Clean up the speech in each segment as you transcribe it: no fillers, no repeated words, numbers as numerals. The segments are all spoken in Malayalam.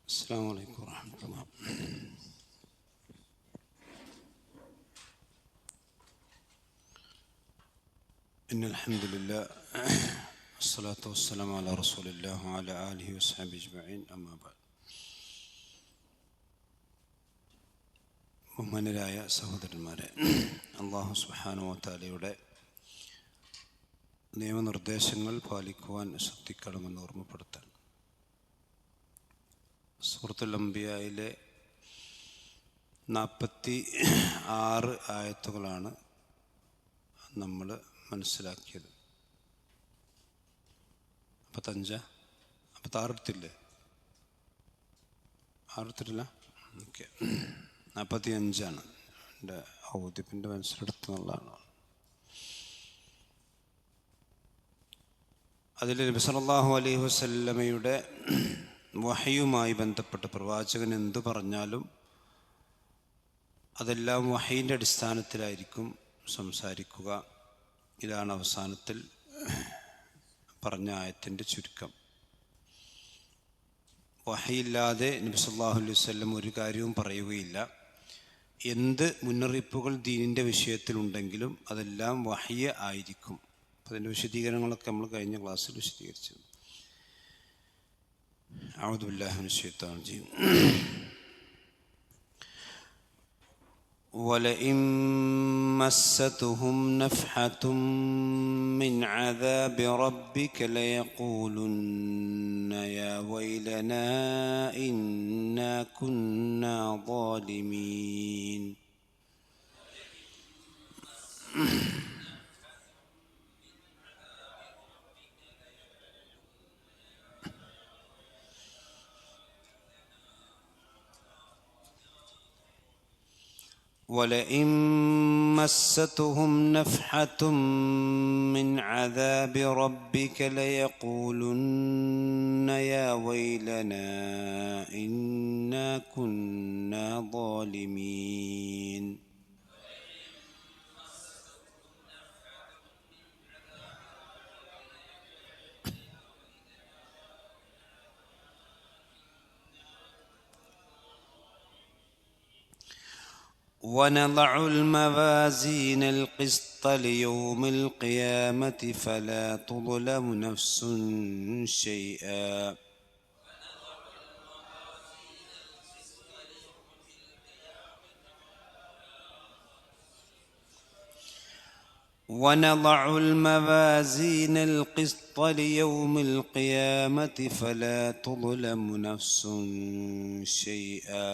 السلام عليكم ورحمة الله. إن الحمد لله والصلاة والسلام على رسول الله وعلى آله وصحبه أجمعين. أما بعد. ബഹുമാനരായ സഹോദരന്മാരെ, അല്ലാഹു സുബ്ഹാനഹു വ തആലയുടെ നിയമനിർദ്ദേശങ്ങൾ പാലിക്കുവാൻ ശ്രദ്ധിക്കണമെന്ന് ഓർമ്മപ്പെടുത്താൻ. സൂറത്തുൽ അംബിയായിലെ 46 ആയത്തുകളാണ് നമ്മൾ മനസ്സിലാക്കിയത്. 55 56 എടുത്തില്ലേ? 6 എടുത്തിട്ടില്ല? ഓക്കെ, 45 എൻ്റെ ഔദ്യത്തിൻ്റെ മനസ്സിലെടുത്തുള്ളതാണ്. അതിൽ നബി സല്ലല്ലാഹു അലൈഹി വസല്ലമയുടെ വഹയുമായി ബന്ധപ്പെട്ട് പ്രവാചകൻ എന്തു പറഞ്ഞാലും അതെല്ലാം വഹയിൻ്റെ അടിസ്ഥാനത്തിലായിരിക്കും സംസാരിക്കുക. ഇതാണ് അവസാനത്തിൽ പറഞ്ഞ ആയത്തിൻ്റെ ചുരുക്കം. വഹയില്ലാതെ നബി സല്ലല്ലാഹു അലൈഹി വസല്ലം ഒരു കാര്യവും പറയുകയില്ല. എന്ത് മുന്നറിയിപ്പുകൾ ദീനിൻ്റെ വിഷയത്തിലുണ്ടെങ്കിലും അതെല്ലാം വഹയ്യ ആയിരിക്കും. അതിൻ്റെ വിശദീകരണങ്ങളൊക്കെ നമ്മൾ കഴിഞ്ഞ ക്ലാസ്സിൽ വിശദീകരിച്ചു. അഊദു ബില്ലാഹി മിനശ് ശൈത്വാനിർ റജീം. വലഇൻ മസ്സതുഹും നഫ്ഹതും മിൻ അദാബി റബ്ബിക ലയഖൂലുന്ന യാ വൈലനാ ഇന്നാ കുന്നാ ളാലിമീൻ. ولئن مستهم نفحة من عذاب ربك ليقولن يا ويلنا إنا كنا ظالمين. ونضع الموازين القسط ليوم القيامة فلا تظلم نفس شيئا. ونضع الموازين القسط ليوم القيامة فلا تظلم نفس شيئا.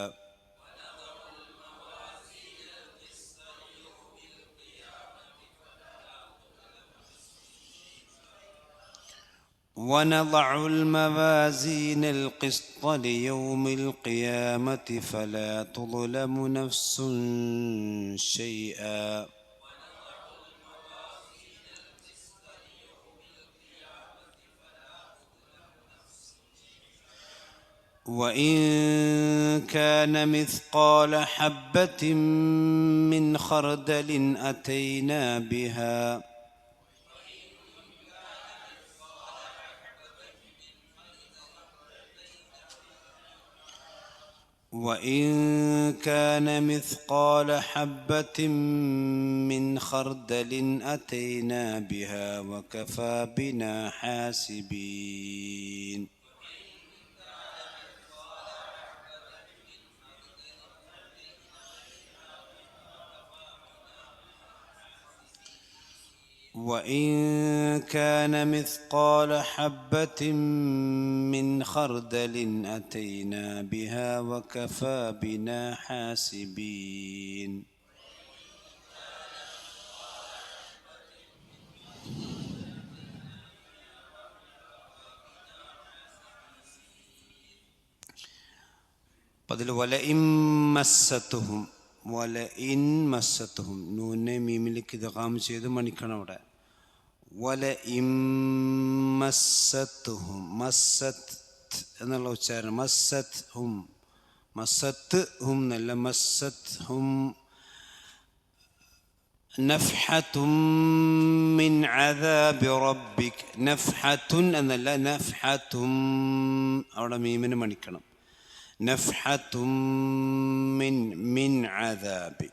ونضع الموازين القسط ليوم القيامة فلا تظلم نفس شيئا. وإن كان مثقال حبة من خردل أتينا بها وإن كان مثقال حبة من خردل أتينا بها وكفى بنا حاسبين. وإن كان مثقال حبة من خردل أتينا بها وكفى بنا حاسبين. പതിൽ വലഇൻ മസ്സതുഹും, വലഇൻ മസ്സതുഹും നൂനെ മീമിലേക്ക് ഇദ്ഗാം ചെയ്ത് മണിക്കണം. അവിടെ വലഇൻ മസ്സതുഹും, മസ്സത്ത് എന്നുള്ള ഉച്ചാരണം. മസ്സത്ത് ഹും, മസ്സത്ത് ഹും എന്നല്ല, മസ്സത്ത് ഹും. നഫ്ഹതും മിൻ അദാബി റബ്ബിക്, നഫ്ഹതുൻ എന്നല്ല, നഫ്ഹതും അവിടെ മീമിന് മണിക്കണം. നഫ്ഹത്തും മിൻ അദാബി.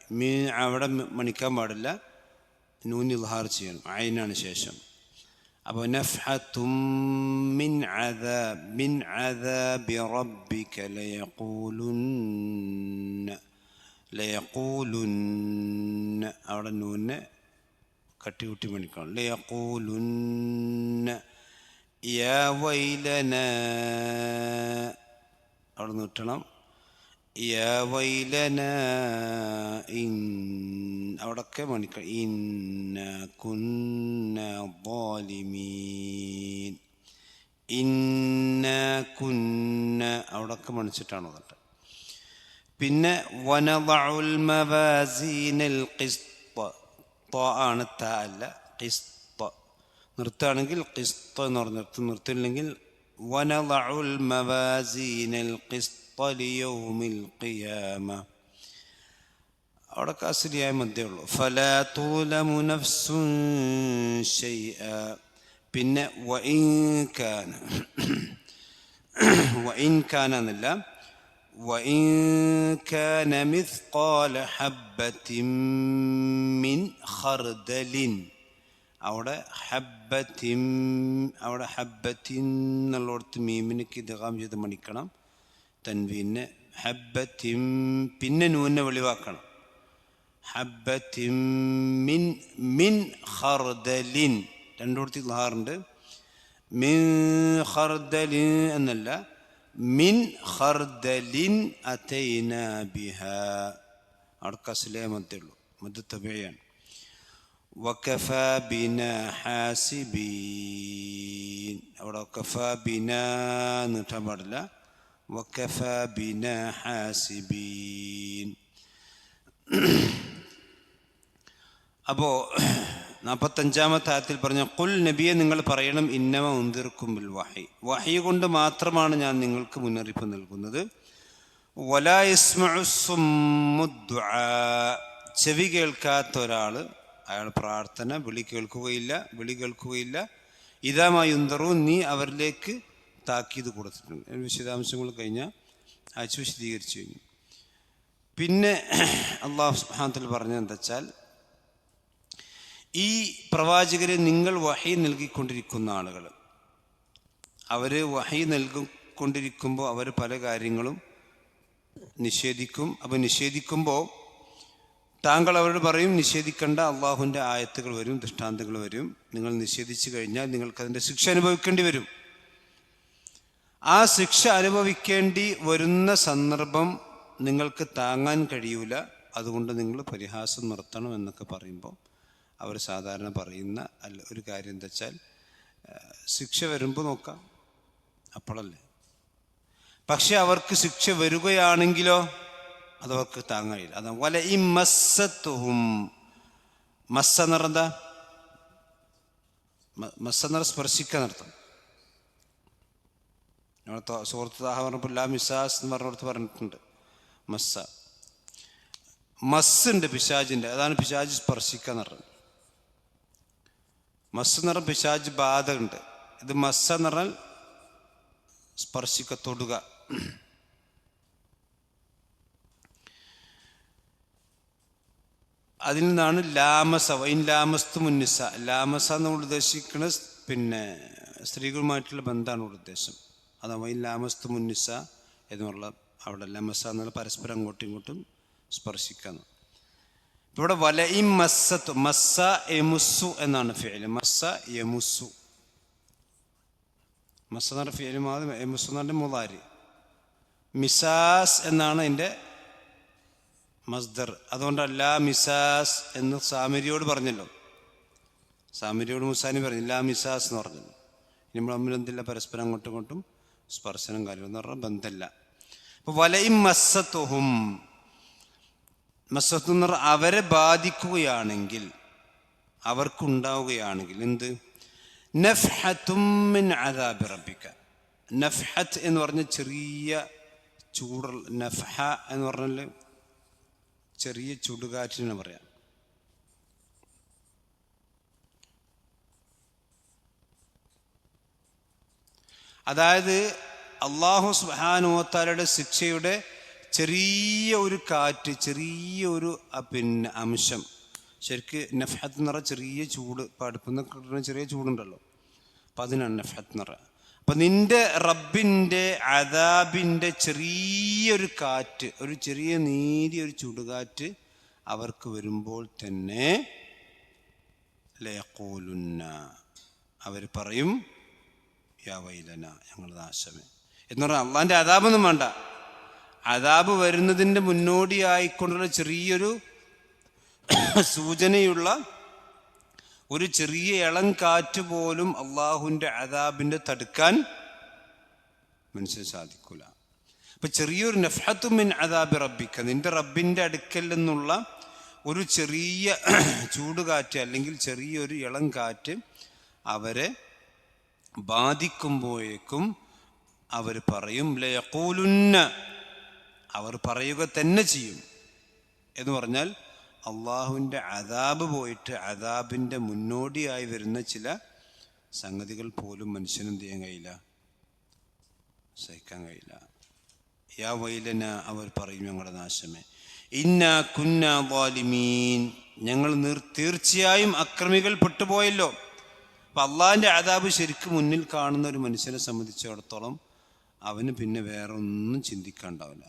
അവിടെ മണിക്കാൻ പാടില്ല, നൂൻ ഇദ്ഹാർ ചെയ്യണം, ഐനാണ് ശേഷം. അപ്പോൾ നഫ്ഹത്തും മിൻ അദാബി റബ്ബിക ലയഖൂലുന്ന അവിടെ നൂനെ കട്ടികൂട്ടി മണിക്കണം. ലയഖൂലുന്ന യാ വൈലനാ അവിടെ നീട്ടണം. യാ വൈലനാ അവിടൊക്കെ മണിക്കണം. ഇന്നാ കുന്നാ ളാലിമീൻ. ഇന്നാ കുന്നാ അവിടൊക്കെ മണിച്ചിട്ടാണ് കേട്ടോ. പിന്നെ വനദഉൽ മവാസീനൽ ഖിസ്ത, ആണ് ത അല്ല, ഖിസ്ത. നിർത്താണെങ്കിൽ ഖിസ്ത എന്ന് പറഞ്ഞ് നിർത്തില്ലെങ്കിൽ വനദഉൽ മവാസീനൽ ഖിസ്ത ലിയൗമിൽ ഖിയാമ. അവിടെ അസ്ലിയായ മധ്യേ ഉള്ളൂ. ഫലാ തുലമു നഫ്സുൻ ശൈഅ. പിന്നെ വഇൻ കാന എന്നല്ല, وإن كان مثقال حبة من خردل. അവിടെ ഹബ്ബത്തിൻ എന്നുള്ളടത്ത് മീമിനക്ക് ഇദ്ഗാം ചെയ്ത് മണിക്കണം, തൻവീനെ. ഹബ്ബത്തിൻ പിന്നെ നൂനെ വെളിവാക്കണം. ഹബ്ബത്തിൻ മിൻ ഖർദലിൻ രണ്ടിടത്ത് ഇദ്ഹാറുണ്ട്. മിൻ ഖർദലിൻ എന്നല്ല, മിൻ ഖർദലിൻ അതൈനാ ബിഹാ. അവിടെ കസ്ലേ മദ്ദുള്ളൂ, മദ്ദ് തബീയാണ്. വകഫാ ബിനാ ഹാസിബീൻ. അവിടെ വകഫാ ബിനാ നീട്ടാൻ പാടില്ല, വകഫാ ബിനാ ഹാസിബീൻ. അപ്പോൾ 45-ാമത്തെ ആയത്തിൽ പറഞ്ഞ ഖുൽ നബിയെ നിങ്ങൾ പറയണം, ഇന്നമ ഉൻദിറുക്കും ബിൽ വഹി, വഹി കൊണ്ട് മാത്രമാണ് ഞാൻ നിങ്ങൾക്ക് മുന്നറിയിപ്പ് നൽകുന്നത്. വലാ യസ്മഉ സുമ്മു ദുആ. ചെവി കേൾക്കാത്ത ഒരാൾ, അയാൾ പ്രാർത്ഥന വിളി കേൾക്കുകയില്ല. ഇദാ മാ യുൻദറൂൻ, നീ അവരിലേക്ക് താക്കീത് കൊടുത്തിട്ടുണ്ട്. വിശദാംശങ്ങൾ കഴിഞ്ഞ ആഴ്ച വിശദീകരിച്ചു കഴിഞ്ഞു. പിന്നെ അല്ലാഹു സുബ്ഹാനഹു വ തആല പറഞ്ഞത് എന്താ വെച്ചാൽ, ഈ പ്രവാചകരെ നിങ്ങൾ വഹി നൽകിക്കൊണ്ടിരിക്കുന്ന ആളുകൾ, അവർ വഹി നൽകിക്കൊണ്ടിരിക്കുമ്പോൾ അവർ പല കാര്യങ്ങളും നിഷേധിക്കും. അപ്പോൾ നിഷേധിക്കുമ്പോൾ താങ്കൾ അവരോട് പറയും, നിഷേധിക്കേണ്ട, അള്ളാഹുവിൻ്റെ ആയത്തുകൾ വരും, ദൃഷ്ടാന്തങ്ങൾ വരും. നിങ്ങൾ നിഷേധിച്ചു കഴിഞ്ഞാൽ നിങ്ങൾക്കതിൻ്റെ ശിക്ഷ അനുഭവിക്കേണ്ടി വരും. ആ ശിക്ഷ അനുഭവിക്കേണ്ടി വരുന്ന സന്ദർഭം നിങ്ങൾക്ക് താങ്ങാൻ കഴിയൂല, അതുകൊണ്ട് നിങ്ങൾ പരിഹാസം നിർത്തണം എന്നൊക്കെ പറയുമ്പോൾ അവർ സാധാരണ പറയുന്ന ഒരു കാര്യം എന്താ വെച്ചാൽ, ശിക്ഷ വരുമ്പോൾ നോക്കാം, അപ്പോഴല്ലേ. പക്ഷെ അവർക്ക് ശിക്ഷ വരികയാണെങ്കിലോ അതവർക്ക് താങ്ങാനില്ല. അതാ വല ഈ മസ്സത്തുഹും. മസ്സ നിറന്താ, മസ്സ നിറ സ്പർശിക്കാൻ നടത്തും. നമ്മളെ സുഹൃത്ത് താഹ പറഞ്ഞപ്പോൾ ലാ മിസാസ് എന്ന് പറഞ്ഞിടത്ത് പറഞ്ഞിട്ടുണ്ട്. മസ്സുണ്ട് പിശാജിൻ്റെ, അതാണ് പിശാജ് സ്പർശിക്കാൻ പറഞ്ഞത്. മസ് നിറം പിശാജ് ബാധ ഉണ്ട്. ഇത് മസ്സ നിറൽ സ്പർശിക്ക, തൊടുക. അതിൽ നിന്നാണ് ലാമസ. വൈൻ ലാമസ്തു മുന്നിസ. ലാമസ നമ്മൾ ഉദ്ദേശിക്കുന്നത് പിന്നെ സ്ത്രീകളുമായിട്ടുള്ള ബന്ധമാണ് ഇവിടെ ഉദ്ദേശം. അതാ വൈൻ ലാമസ്തു മുന്നിസ എന്നുള്ള അവിടെ ലമസ എന്നുള്ള പരസ്പരം അങ്ങോട്ടും ഇങ്ങോട്ടും സ്പർശിക്കാന്ന്. ഇവിടെ വല ഇ മസ്സത്തു, മസ്സ യമുസ്സു എന്നാണ് ഫിഅൽ. മസ്സ യമുസ്സു, മസ്സ എന്ന് പറഞ്ഞ ഫിഅൽ മാദി, യമുസ്സു എന്ന് പറഞ്ഞ മുളാരി. മിസാസ് എന്നാണ് എൻ്റെ മസ്ദർ. അതുകൊണ്ടല്ല മിസാസ് എന്ന് സാമിരിയോട് പറഞ്ഞല്ലോ. സാമിരിയോട് മുസാനി പറഞ്ഞില്ല, മിസാസ് എന്ന് പറഞ്ഞല്ലോ. നമ്മൾ തമ്മിലെന്തില്ല, പരസ്പരം അങ്ങോട്ടും ഇങ്ങോട്ടും സ്പർശനം കാര്യം എന്ന് പറഞ്ഞാൽ ബന്ധമില്ല. അപ്പോൾ വലയും മസ്സത്തുഹും, മസ്സത്തു എന്ന് പറഞ്ഞാൽ അവരെ ബാധിക്കുകയാണെങ്കിൽ, അവർക്കുണ്ടാവുകയാണെങ്കിൽ എന്ത്, നഫ്ഹത്തും മിൻ അദാബി റബ്ബിക. നഫ്ഹത്ത് എന്ന് പറഞ്ഞ ചെറിയ ചൂടുള്ള, നഫ്ഹ എന്ന് പറഞ്ഞാൽ ചെറിയ ചുടുകാറ്റിന് പറയാം. അതായത് അള്ളാഹു സുബ്ഹാനഹു വ തആലയുടെ ശിക്ഷയുടെ ചെറിയ ഒരു കാറ്റ്, ചെറിയ ഒരു അംശം, ശരിക്ക് നഫ്ഹത്ത് എന്ന് പറഞ്ഞാൽ ചെറിയ ചൂട്, ഇപ്പം അടുപ്പിൽ നിന്ന് കിട്ടുന്ന ചെറിയ ചൂടുണ്ടല്ലോ, അപ്പം അതിനാണ് നഫ്ഹത്ത് എന്ന് പറയുക. അപ്പം നിന്റെ റബ്ബിൻ്റെ അദാബിൻ്റെ ചെറിയൊരു കാറ്റ്, ഒരു ചെറിയ നേരിയ ഒരു ചുടുകാറ്റ് അവർക്ക് വരുമ്പോൾ തന്നെ ലയഖൂലുന്ന, അവർ പറയും യാ വൈലന, ഞങ്ങൾ നാശമേ എന്ന് പറഞ്ഞാൽ അള്ളാഹിൻ്റെ അദാബൊന്നും വേണ്ട, അദാബ് വരുന്നതിൻ്റെ മുന്നോടിയായിക്കൊണ്ടുള്ള ചെറിയൊരു സൂചനയുള്ള ഒരു ചെറിയ ഇളം കാറ്റ് പോലും അള്ളാഹുവിൻ്റെ അദാബിൻ്റെ തടുക്കാൻ മനുഷ്യന് സാധിക്കൂല. അപ്പം ചെറിയൊരു നഫ്ഹത്തു മിൻ അദാബി റബ്ബിക്ക, നിന്റെ റബ്ബിൻ്റെ അടുക്കൽ നിന്നുള്ള ഒരു ചെറിയ ചൂടുകാറ്റ് അല്ലെങ്കിൽ ചെറിയൊരു ഇളം കാറ്റ് അവരെ ബാധിക്കുമ്പോഴേക്കും അവർ പറയും ലയഖൂലുന്ന, അവർ പറയുക തന്നെ ചെയ്യും. എന്ന് പറഞ്ഞാൽ അള്ളാഹുവിൻ്റെ അദാബ് പോയിട്ട് അദാബിൻ്റെ മുന്നോടിയായി വരുന്ന ചില സംഗതികൾ പോലും മനുഷ്യന് എന്ത് ചെയ്യാൻ കഴിയില്ല, സഹിക്കാൻ കഴിയില്ല. യാ വൈലന, അവർ പറയും ഞങ്ങളുടെ നാശമേ, ഇന്നാ കുന്നാ ളാലിമീൻ, ഞങ്ങൾ തീർച്ചയായും അക്രമികൾ പെട്ടുപോയല്ലോ. അപ്പം അള്ളാഹിൻ്റെ അദാബ് ശരിക്കും മുന്നിൽ കാണുന്ന ഒരു മനുഷ്യനെ സംബന്ധിച്ചിടത്തോളം അവന് പിന്നെ വേറെ ഒന്നും ചിന്തിക്കാണ്ടാവില്ല.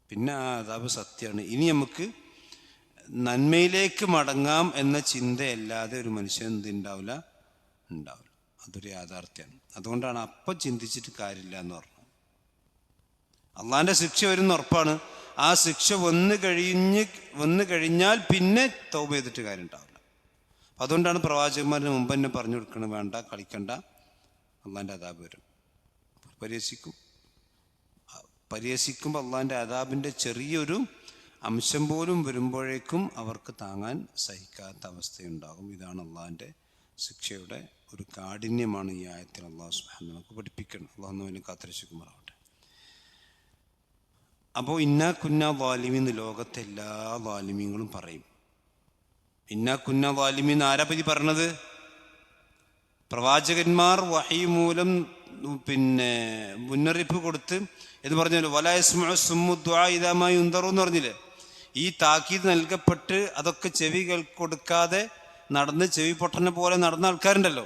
പിന്നെ ആ അദാബ് സത്യമാണ്, ഇനി നമുക്ക് നന്മയിലേക്ക് മടങ്ങാം എന്ന ചിന്തയല്ലാതെ ഒരു മനുഷ്യൻ എന്തുണ്ടാവില്ല, ഉണ്ടാവില്ല. അതൊരു യാഥാർത്ഥ്യമാണ്. അതുകൊണ്ടാണ് അപ്പം ചിന്തിച്ചിട്ട് കാര്യമില്ല എന്ന് പറഞ്ഞത്. അള്ളാഹിൻ്റെ ശിക്ഷ വരുന്ന ഉറപ്പാണ്. ആ ശിക്ഷ വന്നു കഴിഞ്ഞാൽ പിന്നെ തൗബ ചെയ്തിട്ട് കാര്യം ഉണ്ടാവില്ല. അതുകൊണ്ടാണ് പ്രവാചകന്മാരിന് മുമ്പ് തന്നെ പറഞ്ഞു കൊടുക്കണം, വേണ്ട കളിക്കണ്ട, അള്ളാഹിൻ്റെ അദാബ് വരും. പരിഹസിക്കുമ്പോൾ അള്ളാഹിൻ്റെ അദാബിൻ്റെ ചെറിയൊരു അംശം പോലും വരുമ്പോഴേക്കും അവർക്ക് താങ്ങാൻ സഹിക്കാത്ത അവസ്ഥയുണ്ടാകും. ഇതാണ് അള്ളാഹിൻ്റെ ശിക്ഷയുടെ ഒരു കാഠിന്യമാണ് ഈ ആയത്തിൽ അള്ളാഹു സുബ്ഹാനഹു നമുക്ക് പഠിപ്പിക്കണം. അള്ളാഹു നമ്മെ കാത്തിരക്ഷിക്കുമാറാവട്ടെ. അപ്പോൾ ഇന്നാ കുന്നാ ളാലിമീൻ, ലോകത്തെ എല്ലാ ളാലിമീങ്ങളും പറയും. ഇന്നാ കുന്നാ ളാലിമീൻ ആരാ പറ്റി പറഞ്ഞത്? പ്രവാചകന്മാർ വഹി മൂലം മുന്നറിയിപ്പ് കൊടുത്ത് എന്ന് പറഞ്ഞല്ലോ, വലാ യസ്മഉ സുമ്മു ദുആ ഇദാ മാ യുൻദറു എന്ന് പറഞ്ഞില്ലേ. ഈ താക്കീത് നൽകപ്പെട്ട് അതൊക്കെ ചെവി കൊടുക്കാതെ നടന്ന് ചെവി പൊട്ടനെ പോലെ നടന്ന ആൾക്കാരുണ്ടല്ലോ,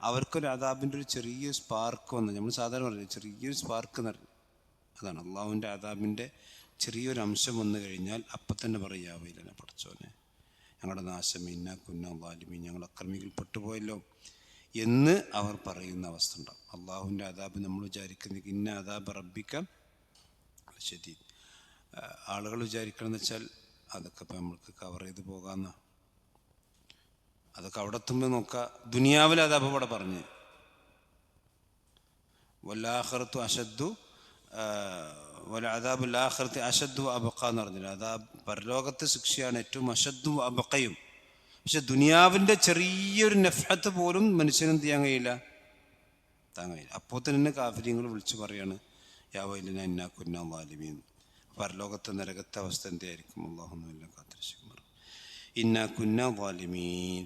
അവർക്കൊരു അദാബിൻ്റെ ഒരു ചെറിയ സ്പാർക്ക് വന്നു. നമ്മൾ സാധാരണ പറയില്ല ചെറിയൊരു സ്പാർക്ക് എന്ന് പറഞ്ഞു, അതാണ് അള്ളാഹുവിൻ്റെ അദാബിൻ്റെ ചെറിയൊരു അംശം വന്നു കഴിഞ്ഞാൽ അപ്പം തന്നെ പറയാ വൈലനെ, പടച്ചോനെ ഞങ്ങളുടെ നാശം, ഇന്നാ കുന്നാ ളാലിമീൻ, ഞങ്ങൾ അക്രമികൾ പെട്ടുപോയല്ലോ എന്ന് അവർ പറയുന്ന അവസ്ഥ ഉണ്ടാവും. അള്ളാഹുവിൻ്റെ അദാബ് നമ്മൾ വിചാരിക്കുന്ന ഇന്ന അദാബ് റബ്ബിക്ക ശരി, ആളുകൾ വിചാരിക്കണമെന്ന് വെച്ചാൽ അതൊക്കെ ഇപ്പം നമ്മൾക്ക് കവർ ചെയ്ത് പോകാമെന്ന, അതൊക്കെ അവിടെ എത്തുമ്പോൾ നോക്കുക. ദുനിയാവിലെ അദാബ് ഇവിടെ പറഞ്ഞ് വല്ലാഖിറത്തു അശദ്ദു അദാബുൽ ആഖിറത്തി അശദ്ദു അബഖ എന്ന് പറഞ്ഞില്ല. അദാബ് പരലോകത്തെ ശിക്ഷയാണ് ഏറ്റവും അശദ്ദും അബഖയും. പക്ഷെ ദുനിയാവിൻ്റെ ചെറിയൊരു നഫ്ഹത്ത് പോലും മനുഷ്യനും ചെയ്യാൻ കഴിയില്ല, താങ്ങാൻ കഴിയില്ല. അപ്പോൾ തന്നെ കാഫിര്യങ്ങൾ വിളിച്ചു പറയാണ് യാ വൈലന ഇന്നാ കുന്നാ ളാലിമീൻ. പരലോകത്തെ നരകത്തെ അവസ്ഥ എന്തായിരിക്കും? അല്ലാഹു നമ്മെ കാത്തിരക്ഷിക്കും. ഇന്നാ കുന്നാ ളാലിമീൻ.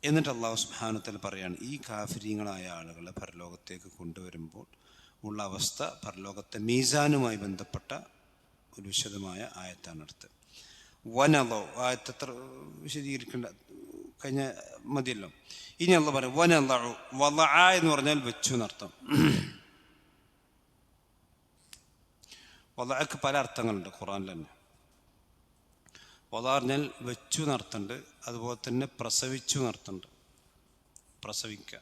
എന്നിട്ട് അല്ലാഹു സുബ്ഹാനഹു വ തആല പറയാണ്, ഈ കാഫിര്യങ്ങളായ ആളുകളെ പരലോകത്തേക്ക് കൊണ്ടുവരുമ്പോൾ ഉള്ള അവസ്ഥ പരലോകത്തെ മീസാനുമായി ബന്ധപ്പെട്ട ഒരു വിശദമായ ആയത്താണ് അടുത്ത്. വനലോ, ആയത്തത്ര വിശദീകരിക്കേണ്ട, കഴിഞ്ഞ മതിയല്ലോ. ഇനി അള്ളാഹു പറയും വനലഉ, വലഅ എന്ന് പറഞ്ഞാൽ വെച്ചു എന്നർത്ഥം. വലഅക്ക് പല അർത്ഥങ്ങളുണ്ട് ഖുർആനിൽ തന്നെ. വല പറഞ്ഞാൽ വെച്ചു എന്നർത്ഥമുണ്ട്, അതുപോലെ തന്നെ പ്രസവിച്ചു എന്നർത്ഥമുണ്ട്, പ്രസവിക്കുക.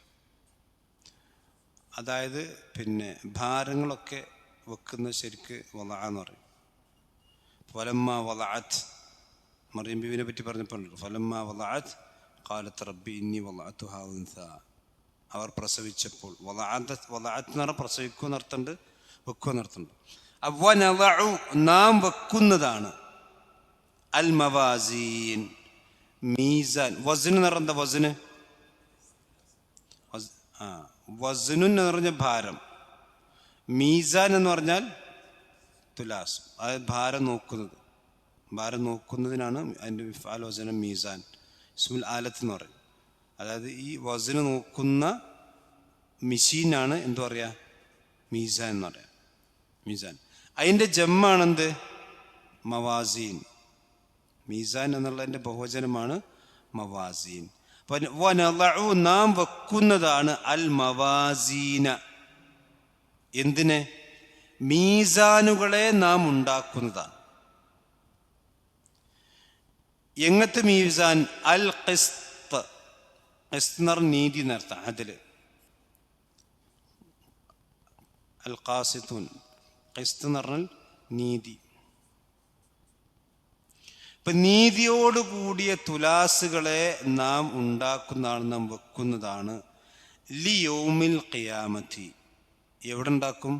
അതായത് ഭാരങ്ങളൊക്കെ വെക്കുന്ന ശരിക്ക് വലഅ എന്ന് പറയും. ഫലമ്മ വലഅത്, മറിയം ബീവിനെ പറ്റി പറഞ്ഞപ്പോൾ ഫലമ്മ വലഅത് ഖാലത്ത് റബ്ബി ഇന്നി വലഅതുഹാ ഉൻസ, അവർ പ്രസവിച്ചപ്പോൾ. വലഅത് എന്ന് പറഞ്ഞാൽ പ്രസവിക്കുക എന്നർത്ഥമുണ്ട്, വെക്കുക എന്നർത്ഥമുണ്ട്. അവനളഉ, നാം വെക്കുന്നതാണ്. അൽ മവാസീൻ, മീസാൻ. വസ്ന് എന്ന് പറഞ്ഞ എന്താ? വസ്ന് വസ്നു എന്ന് പറഞ്ഞ ഭാരം. മീസാൻ എന്ന് പറഞ്ഞാൽ തുലാസ്, അതായത് ഭാരം നോക്കുന്നത്. ഭാരം നോക്കുന്നതിനാണ് അതിൻ്റെ വിഫാൽ വസനം മീസാൻ. ഇസ്മുൽ ആലത്ത് എന്ന് പറയും. അതായത് ഈ വസ്ന് നോക്കുന്ന മെഷീനാണ് എന്തു പറയുക, മീസാൻ എന്ന് പറയാം. മീസാൻ അതിൻ്റെ ജമ്മാണെന്ത്? മവാസീൻ. മീസാൻ എന്നുള്ളതിൻ്റെ ബഹുവചനമാണ് മവാസീൻ. വനളഉ നാം വെക്കുന്നതാണ് അൽ മവാസീന. എന്തിന്? മീസാനുകളെ നാം ഉണ്ടാക്കുന്നതാണ്. എങ്ങനത്തെ മീസാൻ? അൽ ഖിസ്ത്. ഖിസ്ത് എന്ന് പറഞ്ഞാൽ നീതി എന്നർത്ഥം. അതില് അൽ ഖാസിത്തൂൻ. ഖിസ്ത് എന്ന് പറഞ്ഞാൽ നീതി. ഇപ്പൊ നീതിയോട് കൂടിയ തുലാസുകളെ നാം ഉണ്ടാക്കുന്നതാണ്, നാം വെക്കുന്നതാണ്. ലി യൗമിൽ ഖിയാമത്തി. എവിടെ ഉണ്ടാക്കും?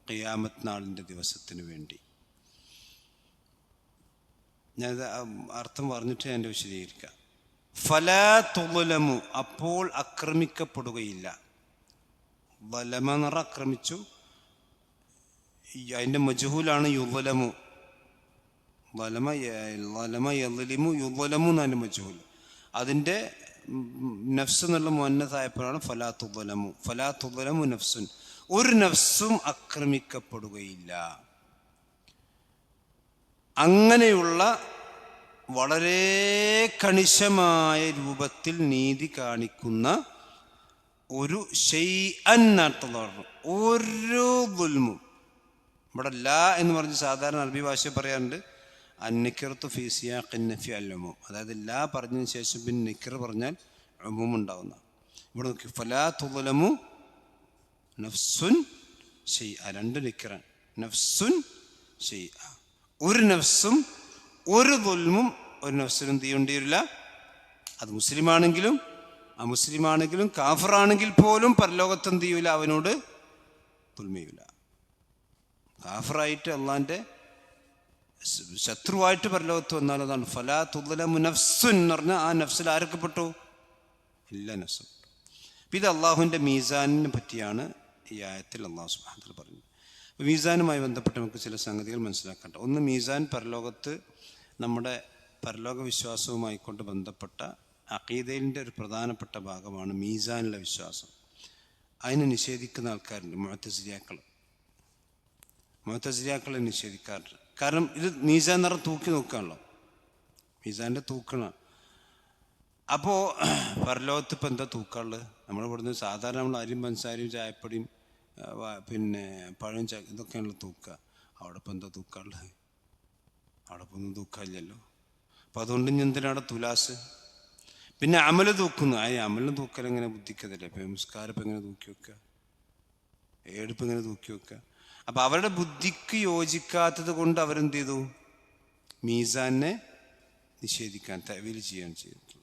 ഖിയാമത്ത് നാളിൻ്റെ ദിവസത്തിന് വേണ്ടി. ഞാനത് അർത്ഥം പറഞ്ഞിട്ട് ഞാൻ വിശദീകരിക്കാം. ഫലാ തുളമു, അപ്പോൾ ആക്രമിക്കപ്പെടുകയില്ല. വലമ എന്ന് പറഞ്ഞാൽ ആക്രമിച്ചു. അതിൻ്റെ മജ്ഹൂലാണ് യുവലമു. വലമ യളിമു യുവലമു എന്നാണ് മജ്ഹൂൽ. അതിൻ്റെ നഫ്സ് എന്നുള്ള മുഅന്നസായപ്പോഴാണ് ഫലാ തുളമു. ഫലാ തുളമു നഫ്സുൻ, ഒരു നഫ്സും ആക്രമിക്കപ്പെടുകയില്ല. അങ്ങനെയുള്ള വളരെ കണിശമായ രൂപത്തിൽ നീതി കാണിക്കുന്ന ഒരു ഷൈഅൻ നടത്തുന്ന പറഞ്ഞു. ഓരോ ദുൽമും ഇവിടെ ലാ എന്ന് പറഞ്ഞ് സാധാരണ അറബി ഭാഷ പറയാറുണ്ട് അന്നിക്കറത്തു ഫി സിയാഖിൻ നഫി അൽ ഉമൂം. അതായത് ലാ പറഞ്ഞതിന് ശേഷം പിന്നെ നിക്കർ പറഞ്ഞാൽ ഉമൂം ഉണ്ടാവുന്ന. ഇവിടെ നോക്കി ഫലാ തുളമു നഫ്സുൻ ഷൈഅ. രണ്ട് നിക്കറാണ്. നഫ്സുൻ ഷൈഅ. ഒരു നഫ്സും ഒരു ദുൽമും ഒരു നഫ്സിനും തീയേണ്ടി വരില്ല. അത് മുസ്ലിമാണെങ്കിലും അമുസ്ലിമാണെങ്കിലും കാഫറാണെങ്കിൽ പോലും പരലോകത്ത് എന്ത് ചെയ്യൂല? അവനോട് ദുൽമ ചെയ്യൂല. കാഫറായിട്ട് അള്ളാന്റെ ശത്രുവായിട്ട് പരലോകത്ത് വന്നാൽ അതാണ് ഫലാ തുളമു നഫ്സുൻ എന്ന് പറഞ്ഞാൽ ആ നഫ്സിൽ ആരൊക്കെ പെട്ടു? എല്ലാ നഫ്സും. അപ്പം ഇത് അള്ളാഹുവിൻ്റെ മീസാനിനെ പറ്റിയാണ് ഈ ആയത്തിൽ അള്ളാഹു സുബ്ഹാനഹു വ തആല പറഞ്ഞത്. അപ്പോൾ മീസാനുമായി ബന്ധപ്പെട്ട് നമുക്ക് ചില സംഗതികൾ മനസ്സിലാക്കേണ്ട. ഒന്ന്, മീസാൻ പരലോകത്ത് നമ്മുടെ പരലോക വിശ്വാസവുമായി കൊണ്ട് ബന്ധപ്പെട്ട അഖീദയിൻ്റെ ഒരു പ്രധാനപ്പെട്ട ഭാഗമാണ് മീസാനിലെ വിശ്വാസം. അതിനെ നിഷേധിക്കുന്ന ആൾക്കാരുണ്ട്. മുഅ്തസിലിയാക്കളെ നിഷേധിക്കാറുണ്ട്. കാരണം ഇത് മീസാൻ നിറം തൂക്കി നോക്കുകയാണല്ലോ, മീസാൻ്റെ തൂക്കണം. അപ്പോൾ പരലോകത്ത് ഇപ്പം എന്താ തൂക്കാനുള്ളത്? നമ്മളിവിടുന്ന് സാധാരണ നമ്മൾ അരിയും പഞ്ചസാരയും ചായപ്പൊടിയും പിന്നെ പഴം ഇതൊക്കെയാണല്ലോ തൂക്കുക. അവിടെ ഇപ്പം എന്താ തൂക്കാനുള്ളത്? അവിടെ ഇപ്പം ഒന്നും തൂക്കാനില്ലല്ലോ. അപ്പം അതുകൊണ്ട് ഇനി എന്തിനാണ് തുലാസ്? പിന്നെ അമല് തൂക്കുന്നു. അമലിന് തൂക്കൽ എങ്ങനെ ബുദ്ധിക്കതല്ലേ? ഇപ്പം നമസ്കാരം ഇപ്പം എങ്ങനെ തൂക്കി വെക്കുക? ഏടിപ്പം എങ്ങനെ തൂക്കി വെക്കുക? അപ്പം അവരുടെ ബുദ്ധിക്ക് യോജിക്കാത്തത് കൊണ്ട് അവരെന്ത് ചെയ്തു? മീസാനെ നിഷേധിക്കാൻ തഅ്വീൽ ചെയ്യാൻ ചെയ്തിട്ടുള്ളത്.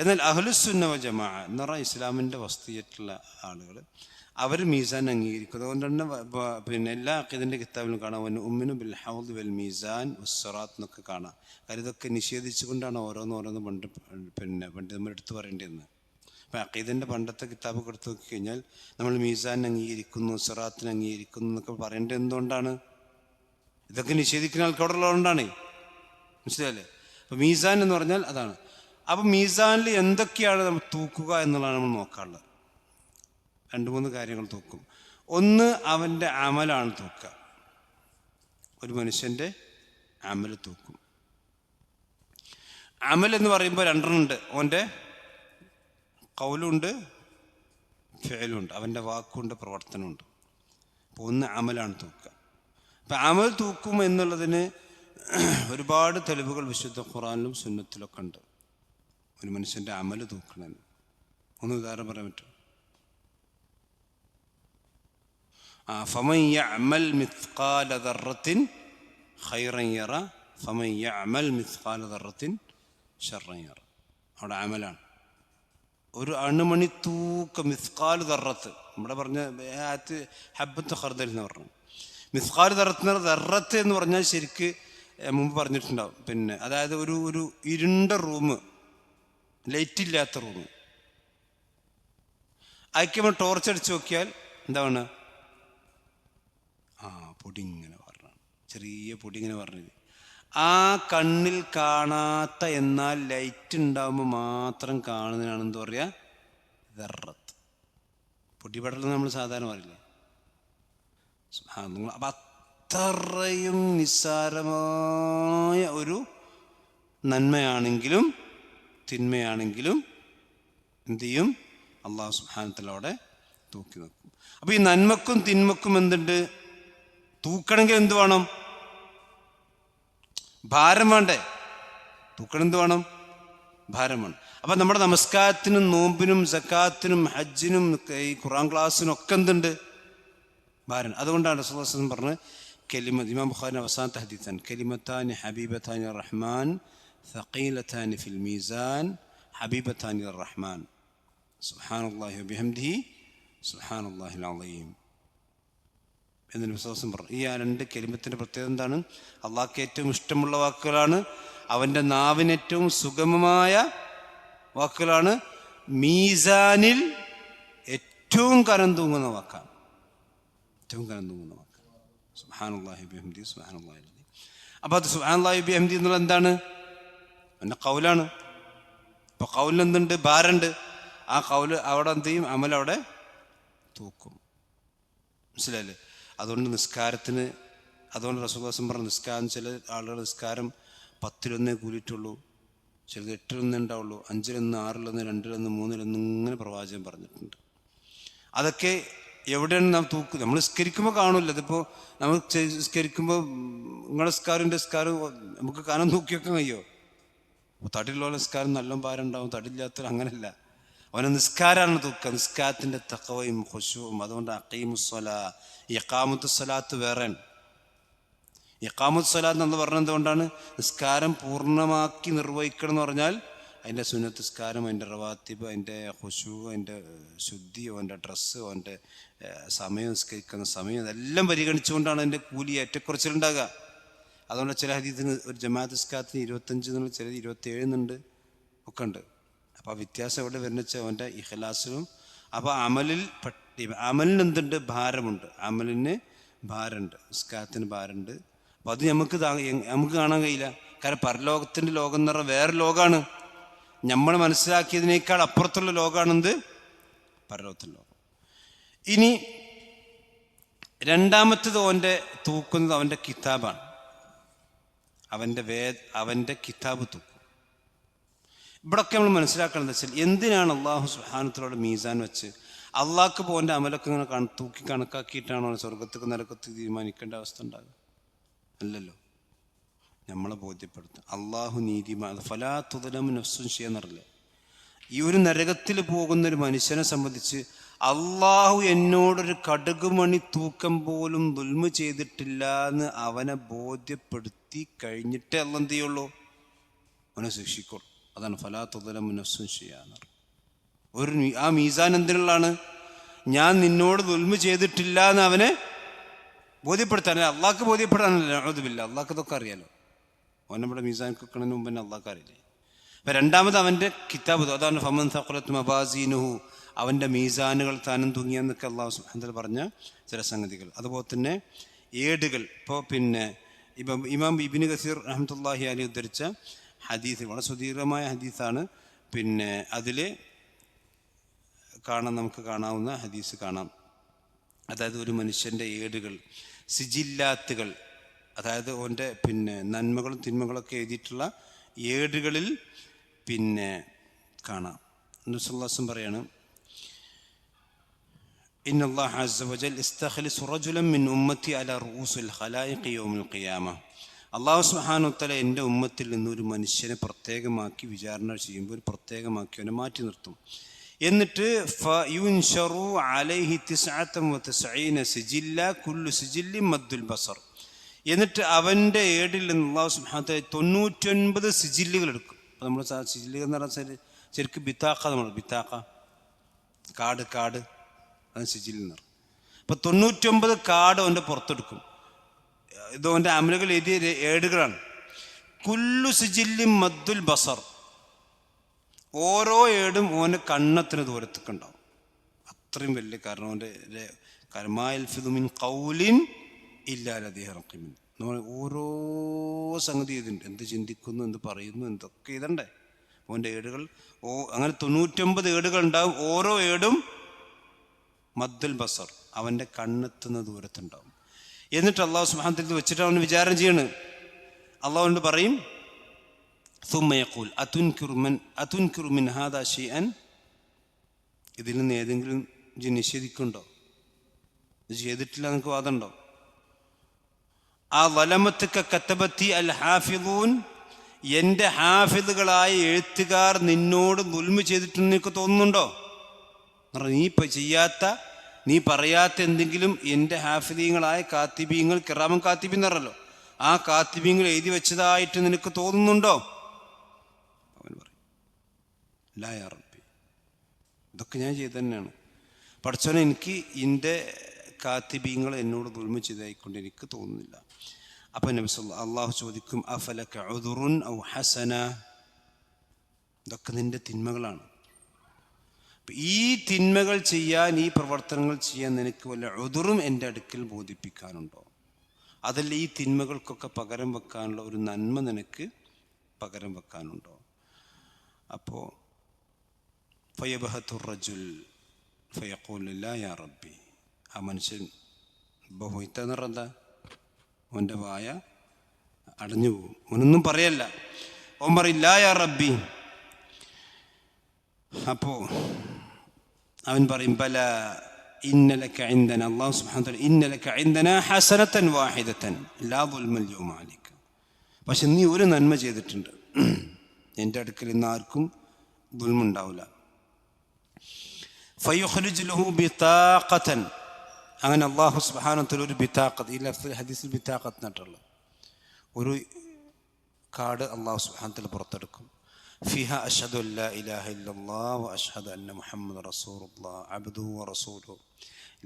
എന്നാൽ അഹ്ലുസുന്ന വൽ ജമാഅ എന്ന് പറഞ്ഞാൽ ഇസ്ലാമിൻ്റെ വസ്തിയായിട്ടുള്ള ആളുകൾ അവർ മീസാൻ അംഗീകരിക്കും. അതുകൊണ്ട് തന്നെ പിന്നെ എല്ലാ അഖീദൻ്റെ കിതാബിലും കാണാം ഉമ്മിനു ബിൽ ഹൗദ് വൽ മീസാൻ വസ്സറാത്ത് എന്നൊക്കെ കാണാം. കാര്യം ഇതൊക്കെ നിഷേധിച്ചുകൊണ്ടാണ് ഓരോന്ന് പണ്ഡിതന്മാർ എടുത്തു പറയേണ്ടതെന്ന്. അപ്പം അഖീദൻ്റെ പണ്ടത്തെ കിതാബൊക്കെ എടുത്ത് നോക്കിക്കഴിഞ്ഞാൽ നമ്മൾ മീസാൻ അംഗീകരിക്കുന്നു, സിറാത്തിനെ അംഗീകരിക്കുന്നു എന്നൊക്കെ പറയേണ്ടത് എന്തുകൊണ്ടാണ്? ഇതൊക്കെ നിഷേധിക്കുന്ന ആൾക്കാരുള്ളതുകൊണ്ടാണ്. മനസ്സിലല്ലേ? അപ്പം മീസാൻ എന്ന് പറഞ്ഞാൽ അതാണ്. അപ്പം മീസാനിൽ എന്തൊക്കെയാണ് നമ്മൾ തൂക്കുക എന്നുള്ളതാണ് നമ്മൾ നോക്കാനുള്ളത്. 2-3 കാര്യങ്ങൾ തൂക്കും. ഒന്ന്, അവൻ്റെ അമലാണ് തൂക്കുക. ഒരു മനുഷ്യൻ്റെ അമൽ തൂക്കും. അമൽ എന്ന് പറയുമ്പോൾ 2 ഉണ്ട്. അവൻ്റെ ഖൗലുണ്ട്, ഫിഅലുണ്ട്. അവൻ്റെ വാക്കുണ്ട്, പ്രവർത്തനമുണ്ട്. അപ്പോൾ ഒന്ന് അമലാണ് തൂക്കുക. അപ്പം അമൽ തൂക്കും എന്നുള്ളതിന് ഒരുപാട് തെളിവുകൾ വിശുദ്ധ ഖുർആനിലും സുന്നത്തിലൊക്കെ ഉണ്ട്. ഒരു മനുഷ്യൻ്റെ അമൽ തൂക്കണമെന്ന് ഒന്ന് ഉദാഹരണം പറയാൻ പറ്റും. ഫമൻ യഅമൽ മിത്ഖാല ദർറത്തിൻ ഖൈറൻ യറ ഫമൻ യഅമൽ മിത്ഖാല ദർറത്തിൻ ശർറൻ യറ. അവിടെ അമലാണ്. ഒരു അണുമണി തൂക്കം മിത്ഖാൽ ദർറത്ത്. നമ്മുടെ പറഞ്ഞ ഹബ്ബത്ത് ഖർദൽ എന്ന് പറഞ്ഞു. മിത്ഖാൽ ദർറത്ത് എന്ന് പറഞ്ഞാൽ ശരിക്ക് മുമ്പ് പറഞ്ഞിട്ടുണ്ടാവും. പിന്നെ അതായത് ഒരു ഇരുണ്ട റൂം, ലൈറ്റില്ലാത്ത റൂം. അയക്കുമ്പോൾ ടോർച്ച് അടിച്ച് നോക്കിയാൽ എന്താണ്? പൊടി ഇങ്ങനെ പറഞ്ഞ, ചെറിയ പൊടി ഇങ്ങനെ പറഞ്ഞത്. ആ കണ്ണിൽ കാണാത്ത എന്നാൽ ലൈറ്റ് ഉണ്ടാകുമ്പോൾ മാത്രം കാണുന്നതിനാണ് എന്താ പറയുക? ദർറത്ത്. പൊടിപടലെന്ന് നമ്മൾ സാധാരണ പറയില്ലേ? സുബ്ഹാനല്ലാഹ്. അപ്പം അത്രയും നിസ്സാരമായ ഒരു നന്മയാണെങ്കിലും തിന്മയാണെങ്കിലും എന്തു ചെയ്യും? അള്ളാഹു സുബ്ഹാനഹു വ തആല അവിടെ തൂക്കി വെക്കും. അപ്പം ഈ നന്മക്കും തിന്മക്കും എന്തുണ്ട്? തൂക്കണമെങ്കിൽ എന്ത് വേണം? ഭാരം വേണ്ടേ? തൂക്കണം എന്ത് വേണം? ഭാരം വേണം. അപ്പം നമ്മുടെ നമസ്കാരത്തിനും നോമ്പിനും സക്കാത്തിനും ഹജ്ജിനും ഈ ഖുർആൻ ക്ലാസ്സിനും ഒക്കെ എന്തുണ്ട്? ഭാരം. അതുകൊണ്ടാണ് റസൂലുള്ളാഹി സ്വല്ലല്ലാഹു അലൈഹി വസല്ലം പറഞ്ഞത്, ഇമാം ബുഖാരിയുടെ അവസാനത്തെ ഹദീസാണ്, കലിമത്താനി ഹബീബത്താനി റഹ്മാൻ ثقيلتان في الميزان حبيبتان للرحمن سبحان الله وبحمده سبحان الله العظيم എന്നതിന് വിശ്വാസം പറഞ്ഞു. ഈ രണ്ട് കലിമത്തിൻ്റെ പ്രത്യേകത എന്താണ്? അള്ളാഹ്ക്ക് ഏറ്റവും ഇഷ്ടമുള്ള വാക്കുകളാണ്, അവൻ്റെ നാവിന് ഏറ്റവും സുഗമമായ വാക്കുകളാണ്, മീസാനിൽ ഏറ്റവും കനം തൂങ്ങുന്ന വാക്കാണ്. ഏറ്റവും കനം തൂങ്ങുന്ന വാക്കാണ് സുബ്ഹാനല്ലാഹി വബിഹംദിഹി സുബ്ഹാനല്ലാഹി അൽ-അദീം. അപ്പോൾ അത് സുബ്ഹാനല്ലാഹി വബിഹംദിഹി എന്നുള്ളത് എന്താണ്? പിന്നെ കൗലാണ്. ഇപ്പോൾ കൗലിന് എന്തുണ്ട്? ഭാരമുണ്ട്. ആ കൗല് അവിടെ എന്ത് ചെയ്യും? അമലവിടെ തൂക്കും. മനസ്സിലായില്ലേ? അതുകൊണ്ട് നിസ്കാരത്തിന്, അതുകൊണ്ട് റസൂലുള്ളാഹി പറഞ്ഞ നിസ്കാരം, ചില ആളുകൾ നിസ്കാരം 10 കൂലിയിട്ടുള്ളൂ, ചിലത് 8 ഉണ്ടാവുള്ളൂ, 5, 6, 2, 3 ഇങ്ങനെ പ്രവാചകൻ പറഞ്ഞിട്ടുണ്ട്. അതൊക്കെ എവിടെയാണ് നാം തൂക്കുക? നമ്മൾ നിസ്കരിക്കുമ്പോൾ കാണില്ല. അതിപ്പോൾ നമ്മൾ നിസ്കരിക്കുമ്പോൾ നിങ്ങളുടെ നിസ്കാരം എൻ്റെ നിസ്കാരം നമുക്ക് കനം തൂക്കിയൊക്കെ കഴിയോ? അപ്പോൾ തടിയുള്ള നിസ്കാരം നല്ല ഭാരം ഉണ്ടാവും, തടിയില്ലാത്തവർ അങ്ങനെയല്ല. അവനെ നിസ്കാരമാണ് തൂക്കുക, നിസ്കാരത്തിൻ്റെ തഖ്വയും ഖുശൂഉം. അതുകൊണ്ട് അഖീമുസ്സലാ, ഇഖാമത്തുസ്സലാത്ത് വേറെ. ഇഖാമത്തുസ്സലാത്ത് എന്ന് പറഞ്ഞത് എന്തുകൊണ്ടാണ്? നിസ്കാരം പൂർണ്ണമാക്കി നിർവഹിക്കണം എന്ന് പറഞ്ഞാൽ അതിൻ്റെ സുന്നത്ത് നിസ്കാരം, അതിൻ്റെ റവാത്തിബ്, അതിൻ്റെ ഖുശൂ, അതിൻ്റെ ശുദ്ധി, അവൻ്റെ ഡ്രസ്സ്, അവൻ്റെ സമയം, നിസ്കരിക്കുന്ന സമയം, ഇതെല്ലാം പരിഗണിച്ചുകൊണ്ടാണ് അതിൻ്റെ കൂലി ഏറ്റക്കുറച്ചിലുണ്ടാകുക. അതുകൊണ്ട് ചില ഹദീസിന് ഒരു ജമാഅത്ത് നിസ്കാരത്തിന് 25 എന്നുള്ളത്, ചിലത് 27 എന്നുണ്ട്, ഒക്കെ ഉണ്ട്. അപ്പോൾ ആ വ്യത്യാസം എവിടെ വരുന്ന വെച്ചാൽ അവൻ്റെ ഇഖ്ലാസിലും. അപ്പോൾ അമലിന് എന്തുണ്ട്? ഭാരമുണ്ട്. അമലിന് ഭാരമുണ്ട്, നിസ്കാരത്തിന് ഭാരമുണ്ട്. അപ്പോൾ അത് നമുക്ക് കാണാൻ കഴിയില്ല. കാരണം പരലോകത്തിൻ്റെ ലോകം എന്ന് പറഞ്ഞാൽ വേറെ ലോകമാണ്. നമ്മൾ മനസ്സിലാക്കിയതിനേക്കാൾ അപ്പുറത്തുള്ള ലോകമാണെന്ത്? പരലോകത്തിൻ്റെ ലോകം. ഇനി രണ്ടാമത്തത് അവൻ്റെ തൂക്കുന്നത് അവൻ്റെ കിതാബാണ്. അവൻ്റെ കിതാബ് തൂക്കും. ഇവിടൊക്കെ നമ്മൾ മനസ്സിലാക്കേണ്ടത് വെച്ചാൽ എന്തിനാണ് അള്ളാഹു സുബ്ഹാനഹു വ തആല മീസാൻ വെച്ച്? അള്ളാഹ്ക്ക് പോൻ്റെ അമലൊക്കെ ഇങ്ങനെ തൂക്കി കണക്കാക്കിയിട്ടാണോ സ്വർഗത്തേക്ക് നരകത്ത് തീരുമാനിക്കേണ്ട അവസ്ഥ ഉണ്ടാകുക? അല്ലല്ലോ. നമ്മളെ ബോധ്യപ്പെടുത്തും അള്ളാഹു നീതിമാൻ, ഫലാ തുദ്ലമു നഫ്സുൻ ഷൈഅൻ എന്നറിയില്ല. ഈ ഒരു നരകത്തിൽ പോകുന്നൊരു മനുഷ്യനെ സംബന്ധിച്ച് അള്ളാഹു എന്നോടൊരു കടുകുമണി തൂക്കം പോലും ദുൽമ് ചെയ്തിട്ടില്ല എന്ന് അവനെ ബോധ്യപ്പെടുത്തി കഴിഞ്ഞിട്ടേ അള്ളാഹ് എന്ത് ചെയ്യുള്ളൂ? അവനെ ശിക്ഷിക്കുള്ളൂ. അതാണ് ഫലാ തുദ്ലമു നഫ്സുൻ ഷൈഅൻ എന്ന് പറഞ്ഞത്. ആ മീസാൻ എന്തിനുള്ളതാണ്? ഞാൻ നിന്നോട് ദുൽമ് ചെയ്തിട്ടില്ല എന്ന് അവനെ ബോധ്യപ്പെടുത്താൻ. അള്ളാഹ്ക്ക് ബോധ്യപ്പെടാനല്ല, നഊദുബില്ലാ, അള്ളാഹ്ക്ക് ഇതൊക്കെ അറിയാലോ. അവൻ നമ്മുടെ മീസാൻ വെക്കുന്നതിന് മുമ്പ് തന്നെ അള്ളാഹ്ക്ക് അറിയില്ലേ. അപ്പം രണ്ടാമത് അവൻ്റെ കിതാബ്, അതാണ് ഫമൻ സഖലത് മവാസീനുഹു, അവൻ്റെ മീസാനുകൾ താനും തൂങ്ങിയെന്നൊക്കെ അള്ളാഹു സുബ്ഹാനഹു വ തആല പറഞ്ഞ ചില സംഗതികൾ. അതുപോലെ തന്നെ ഏടുകൾ. ഇപ്പോൾ പിന്നെ ഇമാം ഇബ്നു കസീർ റഹ്മത്തുള്ളാഹി അലൈഹി ഉദ്ധരിച്ച ഹദീസ്, വളരെ സുദീർഘമായ ഹദീസാണ്. പിന്നെ അതിൽ നമുക്ക് കാണാവുന്ന ഹദീസ് കാണാം. അതായത് ഒരു മനുഷ്യൻ്റെ ഏടുകൾ, സിജില്ലാത്തുകൾ, അതായത് അവൻ്റെ പിന്നെ നന്മകളും തിന്മകളൊക്കെ എഴുതിയിട്ടുള്ള ഏടുകളിൽ പിന്നെ കാണാം. നബി സല്ലല്ലാഹു അലൈഹി വസല്ലം പറയാണ്, ഇന്നല്ലാഹ അസ്സ വജൽ ഇസ്തഖ്ലിസു റജുലൻ മിൻ ഉമ്മത്തി അലാ റൂസിൽ ഖലായിഖി യൗമിൽ ഖിയാമ. അല്ലാഹു സുബ്ഹാനഹു വ തആല എൻ്റെ ഉമ്മത്തിൽ നിന്ന് ഒരു മനുഷ്യനെ പ്രത്യേകമാക്കി വിചാരണ ചെയ്യുമ്പോൾ പ്രത്യേകമാക്കി അവനെ മാറ്റി നിർത്തും. എന്നിട്ട് ഫയുൻശറു അലൈഹി 99 സിജില്ല കുല്ലു സിജില്ലി മദ്ദുൽ ബസർ. എന്നിട്ട് അവൻ്റെ ഏടിൽ നിന്ന് അല്ലാഹു സുബ്ഹാനഹു വ തആല 99 സിജില്ലുകൾ എടുക്കും. അപ്പോൾ നമ്മൾ സിജില്ലുകൾ എന്ന് പറഞ്ഞാൽ ശരിക്കും ബിത്താക്ക, നമ്മൾ ബിത്താക്ക കാട് അത് സിജിൽ എന്ന് പറയും. അപ്പോൾ 99 കാർഡ് അവൻ്റെ പുറത്തെടുക്കും. ഇത് അവൻ്റെ അമലുകൾ എഴുതിയ ഏടുകളാണ്. കുല്ലു സിജില്ലിൻ മദ്ദുൽ ബസർ, ഓരോ ഏടും ഓൻ്റെ കണ്ണത്തിന് ദൂരത്തൊക്കെ ഉണ്ടാവും. അത്രയും വലിയ കാരണം അവൻ്റെ കർമായൽഫിദു മിൻ ഖൗലിൻ ഇല്ലാ ലദൈഹി റഖീബുൻ. നമ്മൾ ഓരോ സംഗതി ചെയ്തിട്ടുണ്ട്, എന്ത് ചിന്തിക്കുന്നു, എന്ത് പറയുന്നു, എന്തൊക്കെ എഴുതണ്ടേ. അവൻ്റെ ഏടുകൾ അങ്ങനെ 99 ഏടുകൾ ഉണ്ടാവും. ഓരോ ഏടും മദ്ദുൽ ബസർ, അവൻ്റെ കണ്ണെത്തുന്ന ദൂരത്തുണ്ടാവും. എന്നിട്ട് അള്ളാഹു സുബ്ഹാനഹു വ തആല വെച്ചിട്ട് അവൻ വിചാരം ചെയ്യണ്. അള്ളാഹുവിനോട് പറയും ثم يقول أتنكر من هذا شيئا, ഇതിൽ നിന്ന് ഏതെങ്കിലും നിഷേധിക്കുന്നുണ്ടോ, ഇത് ചെയ്തിട്ടില്ല എന്നൊക്കെ വാദമുണ്ടോ? ആ വലമത്തൊക്കെ കത്തബത്തി അൽ ഹാഫിദൂൻ, എൻ്റെ ഹാഫിദുകളായ എഴുത്തുകാർ നിന്നോട് ദുൽമ ചെയ്തിട്ടുണ്ടെന്ന് നിനക്ക് തോന്നുന്നുണ്ടോ? നീ ഇപ്പം ചെയ്യാത്ത, നീ പറയാത്ത എന്തെങ്കിലും എൻ്റെ ഹാഫിദീങ്ങളായ കാത്തിബീങ്ങൾ, കിറാമൻ കാത്തിബീൻ എന്നറല്ലോ, ആ കാത്തിബീങ്ങൾ എഴുതി വെച്ചതായിട്ട് നിനക്ക് തോന്നുന്നുണ്ടോ? അവൻ പറയും ലാ യാ റബ്ബി, ഇതൊക്കെ ഞാൻ ചെയ്തു തന്നെയാണ് പഠിച്ചോനെ, എനിക്ക് എൻ്റെ കാത്തിബീങ്ങൾ എന്നോട് ദുൽമ ചെയ്തായിക്കൊണ്ട് എനിക്ക് തോന്നുന്നില്ല. അപ്പം നബി അള്ളാഹു ചോദിക്കും അഫലക ഉദുറുൻ ഔ ഹസന, ഇതൊക്കെ നിൻ്റെ തിന്മകളാണ്. ഈ തിന്മകൾ ചെയ്യാൻ, ഈ പ്രവർത്തനങ്ങൾ ചെയ്യാൻ നിനക്ക് വല്ല ഉദുറും എൻ്റെ അടുക്കൽ ബോധിപ്പിക്കാനുണ്ടോ? അതല്ല ഈ തിന്മകൾക്കൊക്കെ പകരം വെക്കാനുള്ള ഒരു നന്മ നിനക്ക് പകരം വെക്കാനുണ്ടോ? അപ്പോൾ ഫയബഹത്തു റജുൽ ഫയഖൂലു ലാ യാ റബ്ബി, ആ മനുഷ്യൻ ബഹുയിത്ത എന്ന് പറഞ്ഞാൽ എന്താ, അവൻ്റെ വായ അടഞ്ഞു പോകും, അവനൊന്നും പറയല്ല. അവൻ പറയും ലാ യാ റബ്ബി. അപ്പോൾ അവൻ പറയും ബല ഇന്നലക ഇൻദന, അല്ലാഹു സുബ്ഹാനഹു വ തആല ഇന്നലക ഇൻദന ഹസനതൻ വാഹിദതൻ ലാ ദുൽമൽ യൗമ അലൈക, പക്ഷെ നീ ഒരു നന്മ ചെയ്തിട്ടുണ്ട്, എൻ്റെ അടുക്കൽ ഇന്ന് ആർക്കും ദുൽമുണ്ടാവില്ല. ഫയുഖ്രിജു ലഹു ബിതാഖതൻ, അങ്ങനെ അല്ലാഹു സുബ്ഹാനഹു വ തആല ഒരു ബിതാഖത്ത്, ഈ ലഫ്ദ് ഹദീസിൽ ബിതാഖത്ത് എന്നിട്ടുള്ളത് ഒരു കാർഡ് അല്ലാഹു സുബ്ഹാനഹു വ തആല പുറത്തെടുക്കും. ഫിഹ അഷ്ഹദു അല്ലാ ഇലാഹ ഇല്ലല്ലാഹ് വ അഷ്ഹദു അന്ന മുഹമ്മദ റസൂലുള്ളാഹ് അബ്ദുഹു വ റസൂലുഹു,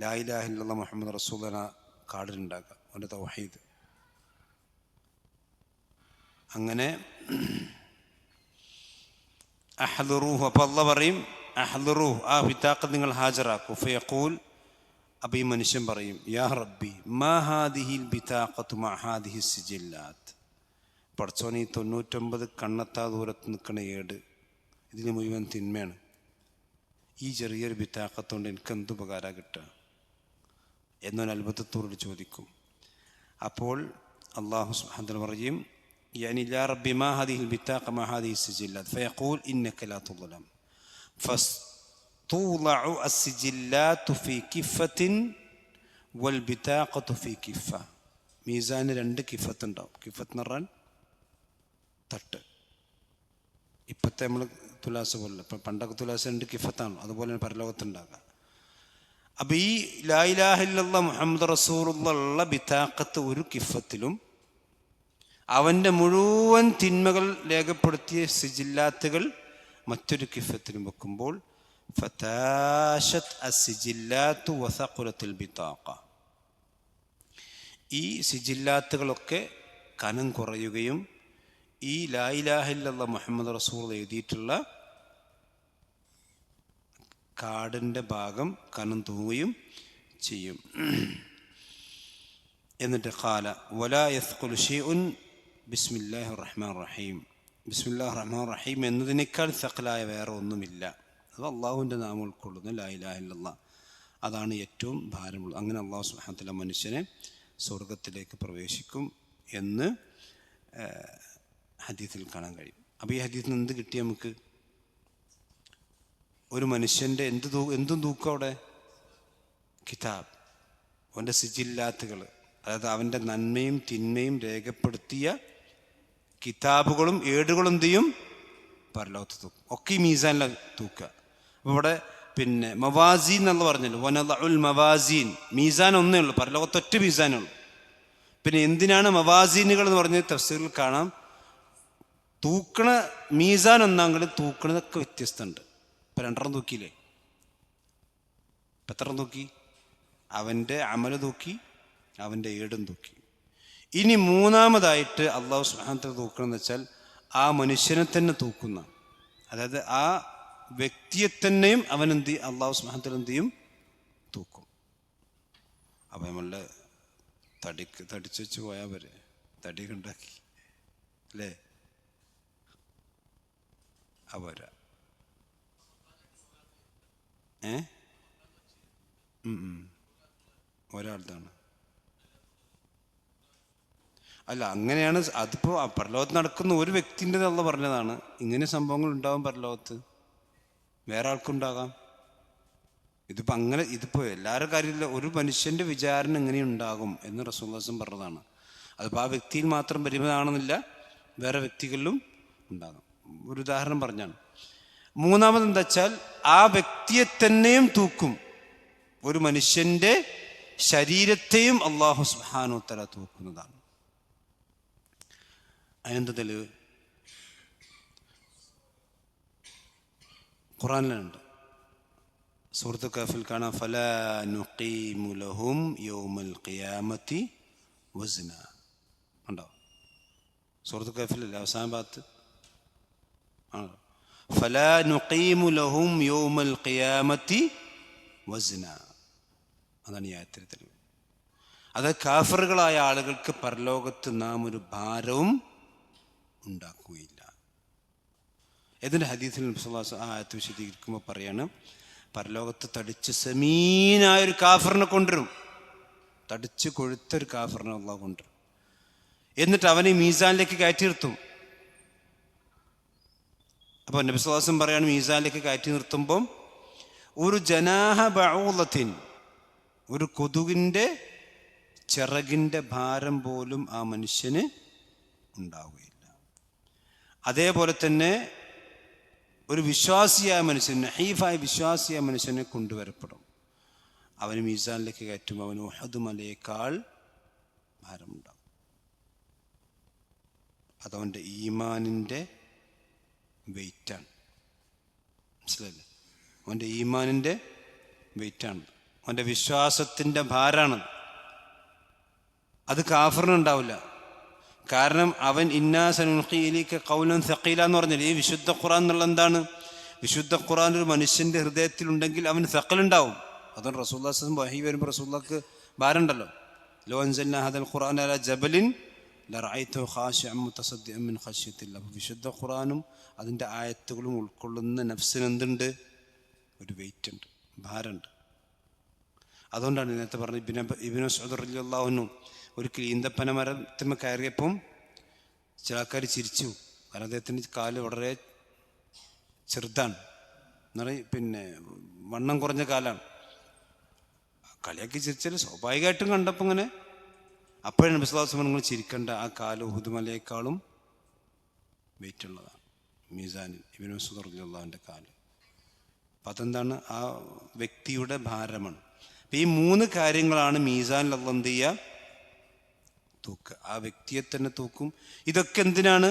ലാ ഇലാഹ ഇല്ലല്ലാഹ് മുഹമ്മദ് റസൂലുള്ളാഹ് കാർഡിലുണ്ടാക്കുക, അവൻ്റെ തൗഹീദ്. അങ്ങനെ അഹ്ദുറൂഹു, അപ്പോൾ അല്ലാഹ് പറയും അഹ്ദുറൂഹു, ആ ബിതാഖത്ത് നിങ്ങൾ ഹാജരാക്കൂ. ഫയഖൂൽ, അപ്പോൾ ഈ മനുഷ്യൻ പറയും യാ റബ്ബി മാ ഹാദിഹിൽ ബിതാഖത്തു മാ ഹാദിഹി സിജില്ലാത്ത്, പടച്ചോനെ ഈ 99 കണ്ണെത്താ ദൂരത്ത് നിൽക്കണ ഏട്, ഇതിന് മുഴുവൻ തിന്മയാണ്, ഈ ചെറിയൊരു ബിതാഖത്തുകൊണ്ട് എനിക്ക് എന്ത് ഉപകാരം കിട്ടുക എന്നൊരു അത്ഭുതത്തോട് ചോദിക്കും. അപ്പോൾ അല്ലാഹു സുബ്ഹാനഹു വ തആല പറയും യാനി യാ റബ്ബി മാ ഹാദിഹിൽ ബിതാഖ മാ ഹാദിഹി സിജില്ലാത്ത്, ഫയഖൂൽ ഇന്നക ലാ തുദ്ലം ഫസ്തൂളഉ അസ്സിജില്ലാത്തു ഫീ കിഫത്തിൻ വൽ ബിതാഖത്തു ഫീ കിഫ. മീസാന് 2 കിഫത്ത് ഉണ്ടാവും. കിഫത്ത് എന്ന് പറഞ്ഞാൽ തട്ട്. ഇപ്പോഴത്തെ നമ്മൾ തുലാസ് പോലെ, ഇപ്പം പണ്ടൊക്കെ തുലാസ് 2 കിഫത്താണല്ലോ, അതുപോലെ പരലോകത്തുണ്ടാകുക. അപ്പം ഈ ലാ ഇലാഹ ഇല്ലല്ലാഹ് മുഹമ്മദ് റസൂലുള്ളാഹ് ഉള്ള ബിതാഖത്ത് ഒരു കിഫത്തിലും, അവൻ്റെ മുഴുവൻ തിന്മകൾ രേഖപ്പെടുത്തിയ സിജില്ലാത്തുകൾ മറ്റൊരു കിഫത്തിലും വെക്കുമ്പോൾ ഫതാശത് അസ്സിജില്ലാത്തു വസഖുലത്തുൽ ബിതാഖ, ഈ സിജില്ലാത്തുകളൊക്കെ കനം കുറയുകയും ഈ ലാ ഇലാഹ ഇല്ലല്ലാഹ് മുഹമ്മദ് റസൂൽ എഴുതിയിട്ടുള്ള കാടിൻ്റെ ഭാഗം കനം തൂങ്ങുകയും ചെയ്യും. എന്നിട്ട് ഖാല വലാ യസ്ഖുലു ഷൈഉൻ ബിസ്മില്ലാഹിർ റഹ്മാനിർ റഹീം, ബിസ്മില്ലാഹിർ റഹ്മാനിർ റഹീം എന്നതിനേക്കാൾ സഖലായ വേറെ ഒന്നുമില്ല. അത് അള്ളാഹുവിൻ്റെ നാമം ഉൾക്കൊള്ളുന്ന ലാ ഇലാഹ ഇല്ലല്ലാഹ്, അതാണ് ഏറ്റവും ഭാരമുള്ളത്. അങ്ങനെ അള്ളാഹു സുബ്ഹാനഹു വ തആല മനുഷ്യനെ സ്വർഗത്തിലേക്ക് പ്രവേശിക്കും എന്ന് ഹദീസിൽ കാണാൻ കഴിയും. അപ്പോൾ ഈ ഹദീസിൽ നിന്ന് എന്ത് കിട്ടി നമുക്ക്? ഒരു മനുഷ്യൻ്റെ എന്തും തൂക്കം അവിടെ കിതാബ്, അവൻ്റെ സിജില്ലാത്തുകൾ, അതായത് അവൻ്റെ നന്മയും തിന്മയും രേഖപ്പെടുത്തിയ കിതാബുകളും ഏടുകളും എന്ത് ചെയ്യും? പരലോകത്ത് തൂക്കും. ഒക്കെ ഈ മീസാനിൽ തൂക്കുക. അപ്പോൾ ഇവിടെ പിന്നെ മവാസീൻ എന്നുള്ള പറഞ്ഞല്ലോ, വനദഉൽ മവാസീൻ, മീസാൻ ഒന്നേ ഉള്ളൂ, പരലോകത്ത് ഒറ്റ മീസാനേ ഉള്ളൂ. പിന്നെ എന്തിനാണ് മവാസീനുകൾ എന്ന് പറഞ്ഞ് തഫ്സീറിൽ കാണാം, തൂക്കണ മീസാൻ ഒന്നാങ്കിലും തൂക്കണതൊക്കെ വ്യത്യസ്തമുണ്ട്. ഇപ്പം 2 തൂക്കിയില്ലേ, ഇപ്പം എത്ര തൂക്കി? അവൻ്റെ അമല് തൂക്കി, അവൻ്റെ ഏടും തൂക്കി. ഇനി മൂന്നാമതായിട്ട് അള്ളാഹു സുബ്ഹാനഹു വ തആല തൂക്കണമെന്ന് വെച്ചാൽ ആ മനുഷ്യനെ തന്നെ തൂക്കുന്ന, അതായത് ആ വ്യക്തിയെ തന്നെയും അവനെന്ത് അള്ളാഹു സുബ്ഹാനഹു വ തആല എന്ത് ചെയ്യും? തൂക്കും. അപ്പം നമ്മളുടെ തടിച്ച് വെച്ച് പോയാൽ വരെ തടിയൊക്കെ ഉണ്ടാക്കി അല്ലേ, അവരാ ഒരാളുതാണ് അല്ല, അങ്ങനെയാണ്. അതിപ്പോൾ പരലോകത്ത് നടക്കുന്ന ഒരു വ്യക്തിൻ്റെ അള്ളാഹ് പറഞ്ഞതാണ്. ഇങ്ങനെ സംഭവങ്ങൾ ഉണ്ടാവും പരലോകത്ത്, വേറെ ആൾക്കുണ്ടാകാം. ഇതിപ്പോൾ എല്ലാവരുടെ കാര്യമില്ല. ഒരു മനുഷ്യൻ്റെ വിചാരണ എങ്ങനെയുണ്ടാകും എന്ന് റസൂലുള്ളാഹി പറഞ്ഞതാണ്. അതിപ്പോൾ ആ വ്യക്തിയിൽ മാത്രം പരിമിതമാണെന്നില്ല, വേറെ വ്യക്തികളിലും ഉണ്ടാകും. ഒരു ഉദാഹരണം പറഞ്ഞാണ്. മൂന്നാമത് എന്താ വെച്ചാൽ, ആ വ്യക്തിയെ തന്നെയും തൂക്കും. ഒരു മനുഷ്യൻ്റെ ശരീരത്തെയും അല്ലാഹു സുബ്ഹാനഹു വ തആല തൂക്കുന്നതാണ്. അതിനെന്താ തെളിവ്? ഖുർആനിലുണ്ട്. സൂറത്ത് കഹ്ഫിൽ കാണാം, ഫലാ നുഖീമു ലഹും യൗമൽ ഖിയാമത്തി വസ്ന. ഉണ്ടോ? സൂറത്ത് കഹ്ഫിലല്ലേ അവസാന ഭാഗത്ത്? ആണോ? ഫലാ നുഖീമു ലഹും യൗമൽ ഖിയാമത്തി വസ്ന. അതാണ് ഈ ആയത്തിലെ തെളിവ്. അത് കാഫിറുകളായ ആളുകൾക്ക് പരലോകത്ത് നാം ഒരു ഭാരവും ഉണ്ടാക്കുകയില്ല. ഇതിൻ്റെ ഹദീസിൽ ആ ആയത്ത് വിശദീകരിക്കുമ്പോൾ പറയാണ്, പരലോകത്ത് തടിച്ച് സമീനായൊരു കാഫിറിനെ കൊണ്ടുവരും. തടിച്ച് കൊഴുത്തൊരു കാഫിറിനെ അല്ലാഹു കൊണ്ടുവരും. എന്നിട്ട് അവനെ മീസാനിലേക്ക് കയറ്റി നിർത്തും. അപ്പോൾ നബി സല്ലല്ലാഹു അലൈഹി വസല്ലം പറയാണ്, മീസാനിലേക്ക് കയറ്റി നിർത്തുമ്പം ഒരു ജനാഹ ബഊളത്തിൻ, ഒരു കൊതുകിൻ്റെ ചിറകിൻ്റെ ഭാരം പോലും ആ മനുഷ്യന് ഉണ്ടാവുകയില്ല. അതേപോലെ തന്നെ ഒരു വിശ്വാസിയായ മനുഷ്യൻ, നഹീഫായ വിശ്വാസിയായ മനുഷ്യനെ കൊണ്ടുവരപ്പെടും. അവന് മീസാനിലേക്ക് കയറ്റുമ്പോൾ അവന് ഉഹദ് മലയേക്കാൾ ഭാരമുണ്ടാകും. അതവൻ്റെ ഈമാനിൻ്റെ വെയിറ്റാണ്. മനസ്സിലായില്ലേ? അവൻ്റെ ഈമാനിൻ്റെ വെയിറ്റാണ്, അവൻ്റെ വിശ്വാസത്തിൻ്റെ ഭാരമാണ്. അത് കാഫിറിനുണ്ടാവില്ല. കാരണം അവൻ ഇന്നാ സനുൽഖി ഇലൈക ഖൗലൻ സഖീല എന്ന് പറഞ്ഞില്ലേ? ഈ വിശുദ്ധ ഖുർആൻ എന്നുള്ള എന്താണ്? വിശുദ്ധ ഖുർആൻ ഒരു മനുഷ്യൻ്റെ ഹൃദയത്തിലുണ്ടെങ്കിൽ അവന് സഖലുണ്ടാവും. അതുകൊണ്ട് റസൂലുള്ളാഹി സ്വല്ലല്ലാഹു അലൈഹി വസല്ലം വഹി വരുമ്പോൾ റസൂലുള്ളാഹിക്ക് ഭാരമുണ്ടല്ലോ. ലോ അൻസൽനാ ഹദൽ ഖുർആന അലാ ജബലിൻ ലറഅയ്തഹു ഖാശിഅൻ മുതസദ്ദിഅൻ മിൻ ഖശ്യത്തില്ലാഹ്. വിശുദ്ധ ഖുർആനും അതിൻ്റെ ആയത്തുകളും ഉൾക്കൊള്ളുന്ന നഫ്സിന് എന്തുണ്ട്? ഒരു വെയിറ്റ് ഉണ്ട്, ഭാരമുണ്ട്. അതുകൊണ്ടാണ് നേരത്തെ പറഞ്ഞ ഇബ്നു മസ്ഊദ് റളിയല്ലാഹു അൻഹു ഒരിക്കൽ ഈന്തപ്പന മരത്തിന്മേൽ കയറിയപ്പം ചില ആൾക്കാർ ചിരിച്ചു. കാരണം അദ്ദേഹത്തിൻ്റെ കാല് വളരെ ചെറുതാണ്, പിന്നെ വണ്ണം കുറഞ്ഞ കാലാണ്. കളിയാക്കി ചിരിച്ചാൽ സ്വാഭാവികമായിട്ടും കണ്ടപ്പോൾ ഇങ്ങനെ അപ്പോഴാണ് നബി സല്ലല്ലാഹു അലൈഹി വസല്ലം നിങ്ങൾ ചിരിക്കേണ്ട, ആ കാല് ഉഹുദ് മലയേക്കാളും വെയിറ്റ് ഉള്ളതാണ് മീസാനിൽ ഇബ്നു മസ്ഊദ് റളിയല്ലാഹു അൻഹുവിൻ്റെ കാല്. അപ്പം അതെന്താണ്? ആ വ്യക്തിയുടെ ഭാരമാണ്. അപ്പം ഈ മൂന്ന് കാര്യങ്ങളാണ് മീസാനിൽ അല്ലാഹു എന്ത് ചെയ്യുക? തൂക്കുക. ആ വ്യക്തിയെ തന്നെ തൂക്കും. ഇതൊക്കെ എന്തിനാണ്?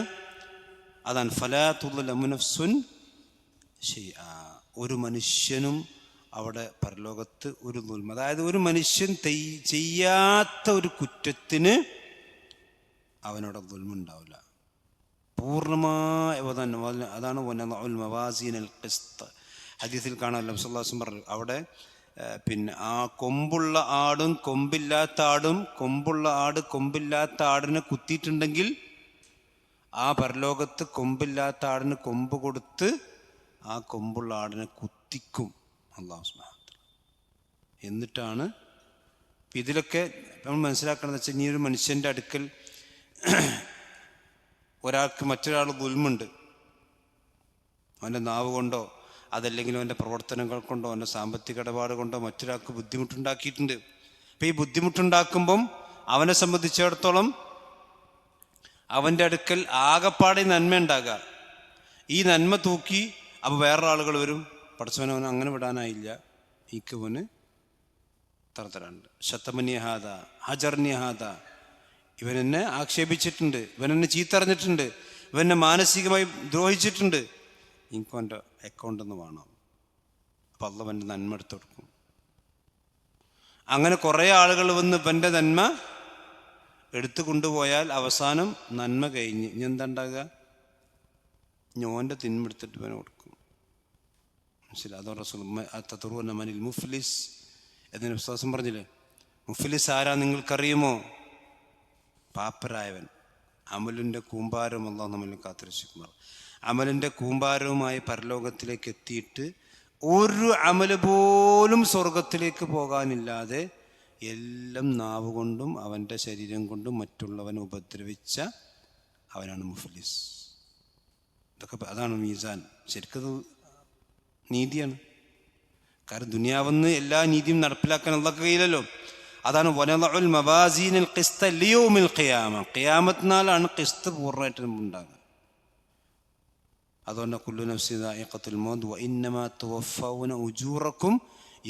അതാണ് ഫലാ തുദ്ലമു നഫ്സുൻ ശൈആ. ഒരു മനുഷ്യനും അവിടെ പരലോകത്ത് ഒരു ദുൽമ, അതായത് ഒരു മനുഷ്യൻ ചെയ്യാത്ത ഒരു കുറ്റത്തിന് അവനവിടെ ദുൽമുണ്ടാവില്ല. പൂർണ്ണമായ അതാണ് വനദഉൽ മവാസീനൽ ഖിസ്ത്. ഹദീസിൽ കാണാം നബി സല്ലല്ലാഹു അലൈഹി വസല്ലം പറഞ്ഞു, അവിടെ പിന്നെ ആ കൊമ്പുള്ള ആടും കൊമ്പില്ലാത്ത ആടും, കൊമ്പുള്ള ആട് കൊമ്പില്ലാത്ത ആടിനെ കുത്തിയിട്ടുണ്ടെങ്കിൽ ആ പരലോകത്ത് കൊമ്പില്ലാത്ത ആടിന് കൊമ്പ് കൊടുത്ത് ആ കൊമ്പുള്ള ആടിനെ കുത്തിക്കും അല്ലാഹു സുബ്ഹാനഹു വ തആല. എന്നിട്ടാണ് ഇതിലൊക്കെ നമ്മൾ മനസ്സിലാക്കണമെന്ന് വെച്ചാൽ, ഇനി ഒരു മനുഷ്യൻ്റെ അടുക്കൽ ഒരാൾക്ക് മറ്റൊരാൾ ദുൽമുണ്ട്, അവൻ്റെ നാവ് കൊണ്ടോ അതല്ലെങ്കിൽ അവൻ്റെ പ്രവർത്തനങ്ങൾ കൊണ്ടോ അവൻ്റെ സാമ്പത്തിക ഇടപാട് കൊണ്ടോ മറ്റൊരാൾക്ക് ബുദ്ധിമുട്ടുണ്ടാക്കിയിട്ടുണ്ട്. അപ്പം ഈ ബുദ്ധിമുട്ടുണ്ടാക്കുമ്പം അവനെ സംബന്ധിച്ചിടത്തോളം അവൻ്റെ അടുക്കൽ ആകപ്പാടെ നന്മ ഉണ്ടാകുക. ഈ നന്മ തൂക്കി അപ്പോൾ വേറൊരാളുകൾ വരും, പടച്ചവനവൻ അങ്ങനെ വിടാനായില്ല, ഈക്കവന് തരതരാണ്ട് ശത്തമന്യഹാദ ഹജർന്യഹാദ, ഇവനെന്നെ ആക്ഷേപിച്ചിട്ടുണ്ട്, ഇവനെന്നെ ചീത്തറിഞ്ഞിട്ടുണ്ട്, ഇവനെ മാനസികമായി ദ്രോഹിച്ചിട്ടുണ്ട്, എനിക്ക് അവൻ്റെ അക്കൗണ്ടെന്ന് വേണം. അപ്പം അള്ളാഹു അവൻ്റെ നന്മ എടുത്തു കൊടുക്കും. അങ്ങനെ കുറേ ആളുകൾ വന്ന് ഇവൻ്റെ നന്മ എടുത്തു കൊണ്ടുപോയാൽ അവസാനം നന്മ കഴിഞ്ഞ് ഇനി എന്താ ഉണ്ടാകുക? ഞോൻ്റെ തിന്മ എടുത്തിട്ട് ഇവനെ കൊടുക്കും. മനസ്സിലായി? അതോ റസൂൽ തത്റുന മനിൽ മുഫ്ലിസ് എന്നതിന് വിശ്വാസം പറഞ്ഞില്ലേ? മുഫ്ലിസ് ആരാ നിങ്ങൾക്കറിയുമോ? പാപ്പരായവൻ, അമലിൻ്റെ കൂമ്പാരം. അല്ലാഹു നമ്മളിൽ കാത്തുരക്ഷിക്കുമാർ. അമലിൻ്റെ കൂമ്പാരവുമായി പരലോകത്തിലേക്ക് എത്തിയിട്ട് ഒരു അമല് പോലും സ്വർഗത്തിലേക്ക് പോകാനില്ലാതെ എല്ലാം നാവ് കൊണ്ടും അവൻ്റെ ശരീരം കൊണ്ടും മറ്റുള്ളവനെ ഉപദ്രവിച്ച അവനാണ് മുഫ്ലിസ്. ഇതൊക്കെ അതാണ് മീസാൻ. ശരിക്കത് നീതിയാണ്. കാരണം ദുനിയാവെന്ന് എല്ലാ നീതിയും നടപ്പിലാക്കാൻ അള്ളാഹ്ക്ക് കഴിയില്ലല്ലോ. അതാണ് വനദഉൽ മവാസീനൽ ഖിസ്ത ലിയൗമിൽ ഖിയാമ. ഖിയാമത്ത് നാളാണ് ഖിസ്ത് പൂർണ്ണമായിട്ട് ഉണ്ടാകുക. അതുകൊണ്ട് കുല്ലു നഫ്സിൻ ദാഇഖത്തുൽ മൗത്ത് വ ഇന്നമാ തുവഫൗന ഉജൂറക്കും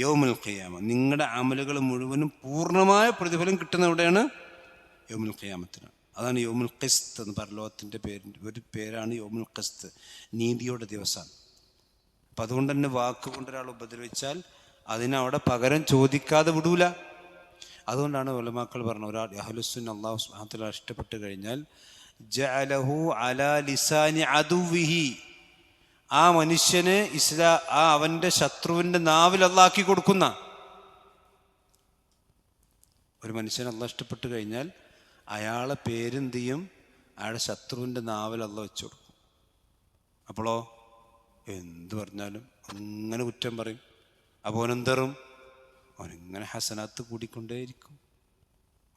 യൗമുൽ ഖിയാമ. നിങ്ങളുടെ അമലുകൾ മുഴുവനും പൂർണ്ണമായ പ്രതിഫലം കിട്ടുന്ന എവിടെയാണ്? യൗമുൽ ഖിയാമത്തിനാണ്. അതാണ് യൗമുൽ ഖിസ്ത് എന്ന് പരലോകത്തിൻ്റെ ഒരു പേരാണ് യൗമുൽ ഖിസ്ത്, നീതിയുടെ ദിവസമാണ്. അപ്പം അതുകൊണ്ട് തന്നെ വാക്കുകൊണ്ട് ഒരാൾ ഉപദ്രവിച്ചാൽ അതിനവിടെ പകരം ചോദിക്കാതെ വിടൂല. അതുകൊണ്ടാണ് ഉലമാക്കൾ പറഞ്ഞത്, ഒരാൾ അഹ്ലുസുന്ന അല്ലാഹു സുബ്ഹാനഹു വ തആല ഇഷ്ടപ്പെട്ട് കഴിഞ്ഞാൽ ജഅലഹു അലാ ലിസാനി അദുവിഹി, ആ മനുഷ്യന് ആ അവൻ്റെ ശത്രുവിൻ്റെ നാവിൽ അല്ലാഹ് കൊടുക്കുന്ന. ഒരു മനുഷ്യൻ അല്ലാഹ് ഇഷ്ടപ്പെട്ട് കഴിഞ്ഞാൽ അയാളെ പേരെന്ത് ചെയ്യും? അയാളുടെ ശത്രുവിൻ്റെ നാവിൽ അല്ലാഹ് വെച്ചു കൊടുക്കും. അപ്പോഴോ എന്ത് പറഞ്ഞാലും അങ്ങനെ കുറ്റം പറയും. അപ്പോൾ അവനെന്തറും അവനിങ്ങനെ ഹസനാത്ത് കൂടിക്കൊണ്ടേയിരിക്കും.